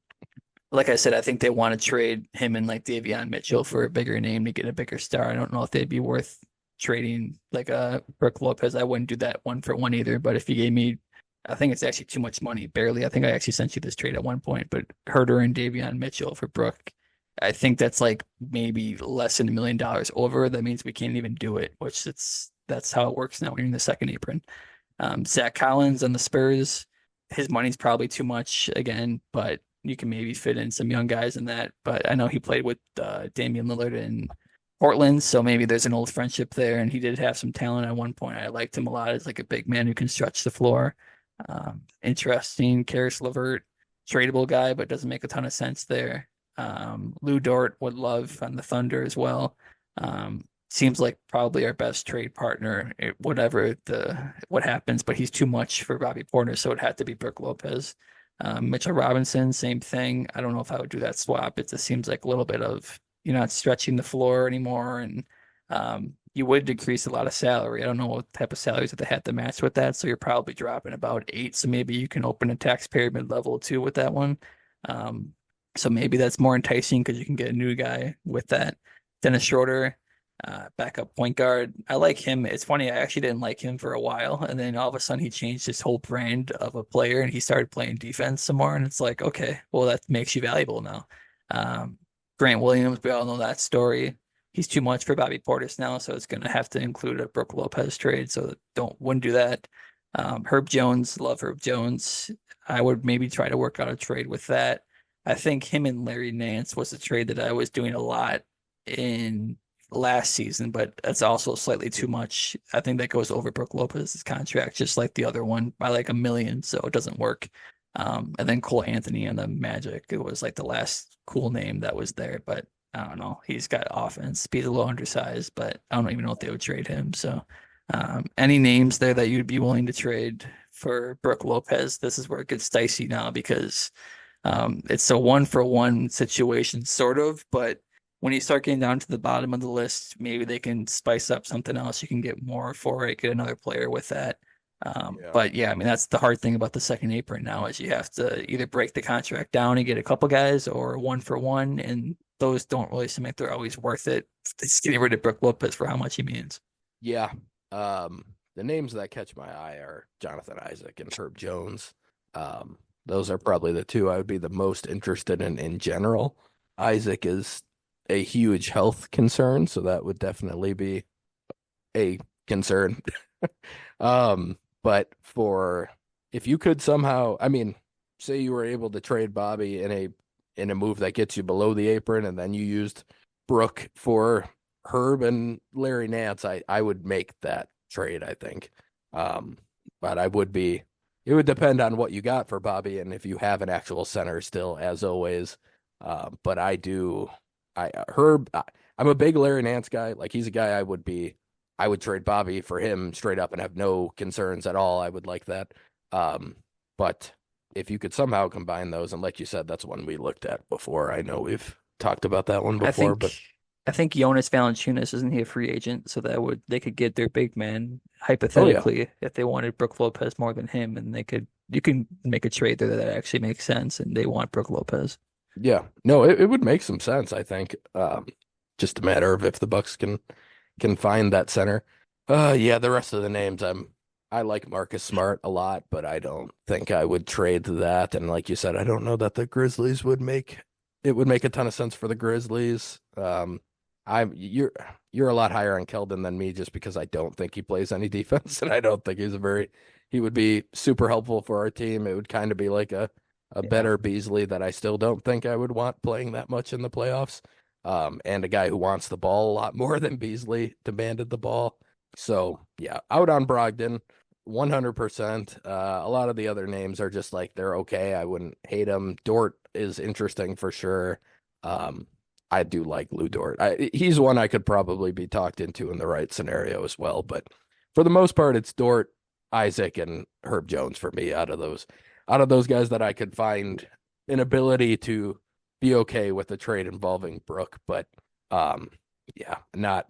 like I said, I think they want to trade him and like Davion Mitchell for a bigger name to get a bigger star. I don't know if they'd be worth trading like a Brook Lopez. I wouldn't do that 1-for-1 either. But if you gave me, I think it's actually too much money, barely. I think I actually sent you this trade at one point, but Herter and Davion Mitchell for Brook. I think that's like maybe less than $1 million over. That means we can't even do it, which that's how it works now when you're in the second apron. Zach Collins on the Spurs, his money's probably too much again, but you can maybe fit in some young guys in that. But I know he played with Damian Lillard in Portland, so maybe there's an old friendship there. And he did have some talent at one point. I liked him a lot as like a big man who can stretch the floor. Interesting. Karis LeVert, tradable guy, but doesn't make a ton of sense there. Lou Dort would love on the Thunder as well. Seems like probably our best trade partner, whatever what happens, but he's too much for Bobby Porter, so it'd have to be Brook Lopez. Mitchell Robinson, same thing. I don't know if I would do that swap. It just seems like a little bit of you're not stretching the floor anymore, and you would decrease a lot of salary. I don't know what type of salaries that they had to match with that, so you're probably dropping about 8. So maybe you can open a taxpayer mid-level too with that one. So maybe that's more enticing because you can get a new guy with that. Dennis Schroeder, backup point guard. I like him. It's funny, I actually didn't like him for a while, and then all of a sudden he changed his whole brand of a player and he started playing defense some more. And it's like, okay, well, that makes you valuable now. Grant Williams, we all know that story. He's too much for Bobby Portis now, so it's going to have to include a Brook Lopez trade. So wouldn't do that. Herb Jones, love Herb Jones. I would maybe try to work out a trade with that. I think him and Larry Nance was a trade that I was doing a lot in last season, but that's also slightly too much. I think that goes over Brook Lopez's contract, just like the other one, by like $1 million, so it doesn't work. And then Cole Anthony and the Magic, it was like the last cool name that was there, but I don't know. He's got offense. He's a little undersized, but I don't even know if they would trade him. So, any names there that you'd be willing to trade for Brook Lopez? This is where it gets dicey now because it's a 1-for-1 situation, sort of, but when you start getting down to the bottom of the list, maybe they can spice up something else. You can get more for it, get another player with that. Yeah. But yeah, I mean, that's the hard thing about the second apron now is you have to either break the contract down and get a couple guys or 1-for-1. And those don't really seem like they're always worth it. It's getting rid of Brook Lopez for how much he means. Yeah. The names that catch my eye are Jonathan Isaac and Herb Jones. Those are probably the two I would be the most interested in general. Isaac is a huge health concern, so that would definitely be a concern. But for if you could somehow, I mean, say you were able to trade Bobby in a move that gets you below the apron, and then you used Brook for Herb and Larry Nance, I would make that trade, I think. Um, but it would depend on what you got for Bobby and if you have an actual center still, as always. But Herb, I'm a big Larry Nance guy. Like he's a guy I would trade Bobby for him straight up and have no concerns at all. I would like that. Um, but if you could somehow combine those, and like you said, that's one we looked at before. I know we've talked about that one I before, think but I think Jonas Valanciunas isn't he a free agent, so that would they could get their big man oh yeah, hypothetically if they wanted Brook Lopez more than him, and they could you can make a trade there that actually makes sense, and they want Brook Lopez. yeah. No, it would make some sense, I think. Just a matter of if the Bucks can find that center. Yeah, the rest of the names I like Marcus Smart a lot, but I don't think I would trade that. And like you said, I don't know that the Grizzlies would make a ton of sense for the Grizzlies. I'm you're a lot higher on Keldon than me just because I don't think he plays any defense and I don't think he would be super helpful for our team. It would kind of be like a Yeah. better Beasley that I still don't think I would want playing that much in the playoffs. And a guy who wants the ball a lot more than Beasley demanded the ball. So yeah, out on Brogdon, 100%. A lot of the other names are just like they're okay. I wouldn't hate them. Dort is interesting for sure. Um, I do like Lou Dort. He's one I could probably be talked into in the right scenario as well. But for the most part, it's Dort, Isaac, and Herb Jones for me out of those guys that I could find an ability to be okay with a trade involving Brook. But um, yeah, not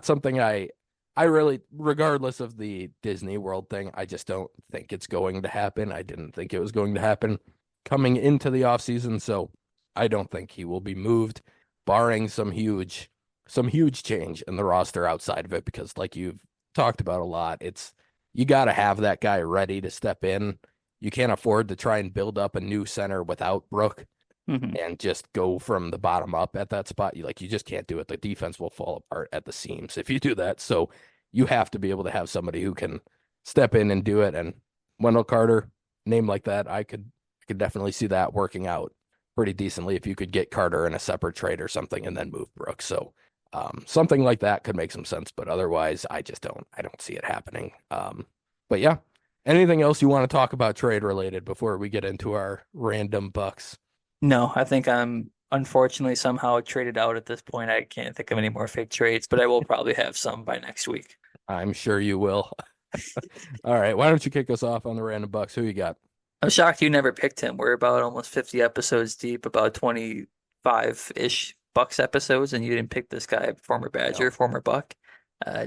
something I really, regardless of the Disney World thing, I just don't think it's going to happen. I didn't think it was going to happen coming into the offseason, so I don't think he will be moved, barring some huge change in the roster outside of it, because like you've talked about a lot, it's you got to have that guy ready to step in. You can't afford to try and build up a new center without Brook hmm and just go from the bottom up at that spot. You just can't do it. The defense will fall apart at the seams if you do that. So you have to be able to have somebody who can step in and do it. And Wendell Carter, name like that, I could definitely see that working out pretty decently if you could get Carter in a separate trade or something and then move Brooks. So something like that could make some sense, but otherwise I don't see it happening. But yeah, anything else you want to talk about trade related before we get into our random Bucks? No, I think I'm unfortunately somehow traded out at this point. I can't think of any more fake trades, but I will probably have some by next week. I'm sure you will. All right, why don't you kick us off on the random Bucks? Who you got? I'm shocked you never picked him. We're about almost 50 episodes deep, about 25-ish Bucks episodes, and you didn't pick this guy, former Badger, No. former Buck,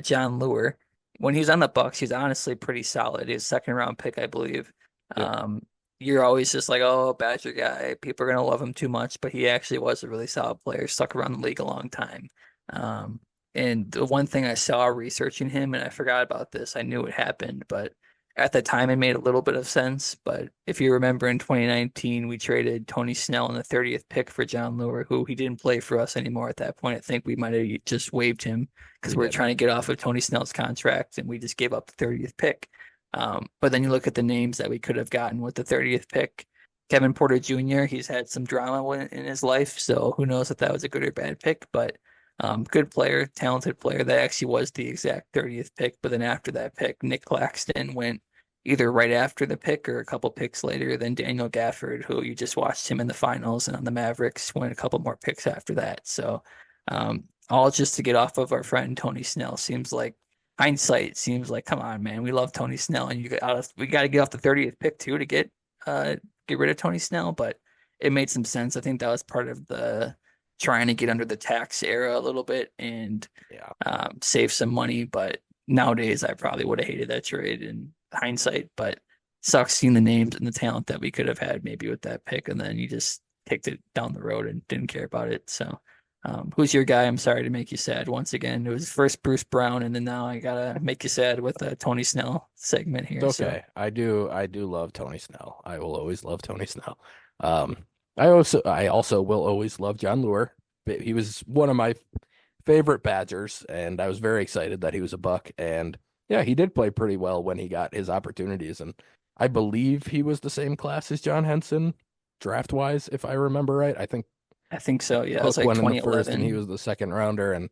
John Lure. When he was on the Bucks, he's honestly pretty solid. He's a second round pick, I believe. Yep. Um, you're always just like, oh, Badger guy, people are gonna love him too much, but he actually was a really solid player, stuck around the league a long time. Um, and the one thing I saw researching him, and I forgot about this, I knew it happened, but at the time it made a little bit of sense. But if you remember in 2019, we traded Tony Snell in the 30th pick for John Lure, who he didn't play for us anymore at that point. I think we might have just waived him because We we were did. trying to get off of Tony Snell's contract and we just gave up the 30th pick. But then you look at the names that we could have gotten with the 30th pick. Kevin Porter Jr., he's had some drama in his life, so who knows if that was a good or bad pick, but good player, talented player. That actually was the exact 30th pick. But then after that pick, Nick Claxton went either right after the pick or a couple picks later. Then Daniel Gafford, who you just watched him in the finals and on the Mavericks, went a couple more picks after that. So all just to get off of our friend Tony Snell seems like hindsight seems like, come on, man, we love Tony Snell, and we got to get off the 30th pick too to get rid of Tony Snell. But it made some sense. I think that was part of the trying to get under the tax era a little bit and Yeah. save some money. But nowadays, I probably would have hated that trade in hindsight. But sucks seeing the names and the talent that we could have had maybe with that pick, and then you just kicked it down the road and didn't care about it. So, who's your guy? I'm sorry to make you sad once again. It was first Bruce Brown, and then now I gotta make you sad with a Tony Snell segment It's here. So. okay. I do love Tony Snell. I will always love Tony Snell. Um, I also will always love John Lure. But he was one of my favorite Badgers, and I was very excited that he was a Buck. And yeah, he did play pretty well when he got his opportunities. And I believe he was the same class as John Henson, draft wise, if I remember right. I think I think so. Yeah, it was Hook like went in the first, and he 2011. was the second rounder. And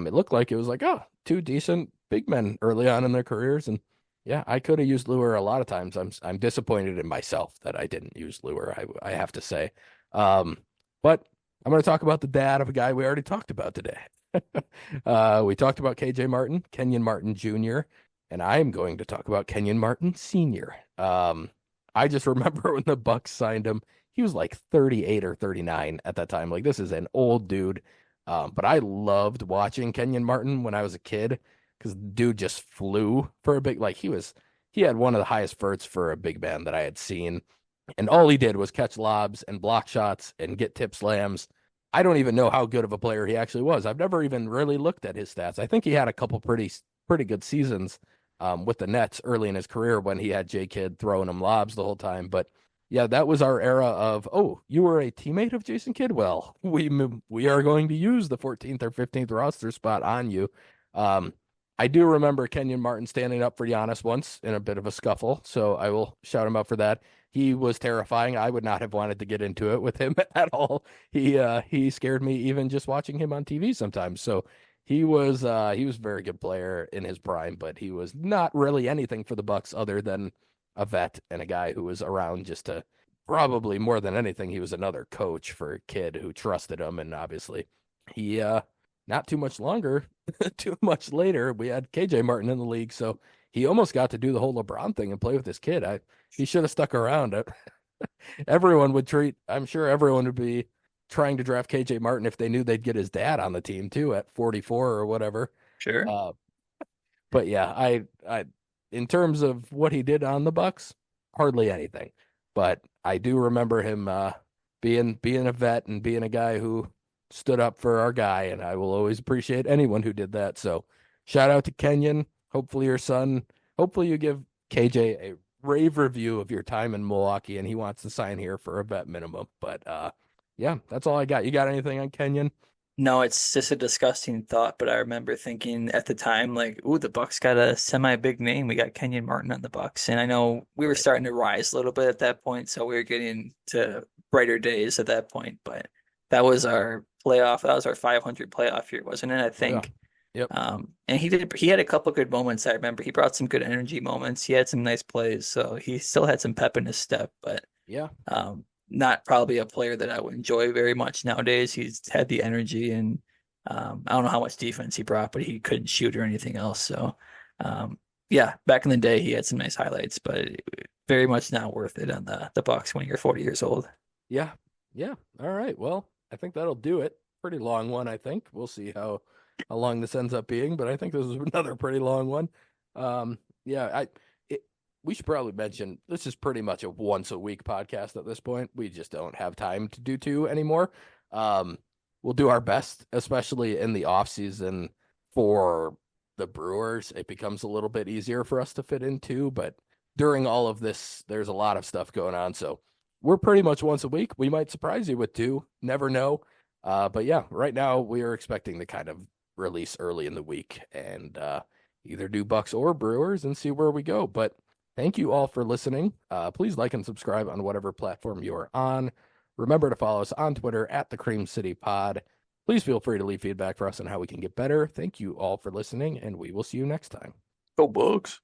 it looked like it was like, oh, two decent big men early on in their careers. And yeah, I could have used Lure a lot of times. I'm disappointed in myself that I didn't use Lure. I have to say, um, but I'm going to talk about the dad of a guy we already talked about today. We talked about KJ Martin, Kenyon Martin Jr., and I'm going to talk about Kenyon Martin Sr. I just remember when the Bucks signed him, he was like 38 or 39 at that time. Like this is an old dude. But I loved watching Kenyon Martin when I was a kid because the dude just flew for a big, like he had one of the highest verts for a big man that I had seen. And all he did was catch lobs and block shots and get tip slams. I don't even know how good of a player he actually was. I've never even really looked at his stats. I think he had a couple pretty good seasons with the Nets early in his career when he had J Kidd throwing him lobs the whole time. But yeah, that was our era of, oh, you were a teammate of Jason Kidd. Well, we are going to use the 14th or 15th roster spot on you. Um, I do remember Kenyon Martin standing up for Giannis once in a bit of a scuffle, so I will shout him out for that. He was terrifying. I would not have wanted to get into it with him at all. He scared me even just watching him on TV sometimes. So he was a very good player in his prime, but he was not really anything for the Bucks other than a vet and a guy who was around just to probably more than anything, he was another coach for a kid who trusted him. And obviously he not too much longer, too much later, we had KJ Martin in the league. So he almost got to do the whole LeBron thing and play with this kid. He should have stuck around. I'm sure everyone would be trying to draft KJ Martin if they knew they'd get his dad on the team too at 44 or whatever. Sure. Uh, but yeah, in terms of what he did on the Bucks, hardly anything. But I do remember him being a vet and being a guy who stood up for our guy, and I will always appreciate anyone who did that. So shout out to Kenyon. Hopefully your son, hopefully you give KJ a rave review of your time in Milwaukee, and he wants to sign here for a vet minimum. But yeah, that's all I got. You got anything on Kenyon? No, it's just a disgusting thought, but I remember thinking at the time, like, ooh, the Bucks got a semi-big name. We got Kenyon Martin on the Bucks. And I know we were Right. starting to rise a little bit at that point, so we were getting to brighter days at that point. But that was our playoff. That was our 500 playoff year, wasn't it? I Oh yeah. think. Yep. And he had a couple good moments. I remember he brought some good energy moments. He had some nice plays, so he still had some pep in his step, but Yeah. not probably a player that I would enjoy very much nowadays. He's had the energy and I don't know how much defense he brought, but he couldn't shoot or anything else. So yeah, back in the day he had some nice highlights, but very much not worth it on the Bucks when you're 40 years old. Yeah. Yeah. All right. Well, I think that'll do it. Pretty long one, I think. We'll see how long this ends up being, but I think this is another pretty long one. Yeah, we should probably mention this is pretty much a once a week podcast at this point. We just don't have time to do two anymore. Um, we'll do our best, especially in the off season for the Brewers. It becomes a little bit easier for us to fit in two, but during all of this, there's a lot of stuff going on. So we're pretty much once a week. We might surprise you with two, never know. But yeah, right now we are expecting to kind of release early in the week and either do Bucks or Brewers and see where we go. But thank you all for listening. Please like and subscribe on whatever platform you are on. Remember to follow us on Twitter at the Cream City Pod. Please feel free to leave feedback for us on how we can get better. Thank you all for listening, and we will see you next time. Go Bucks.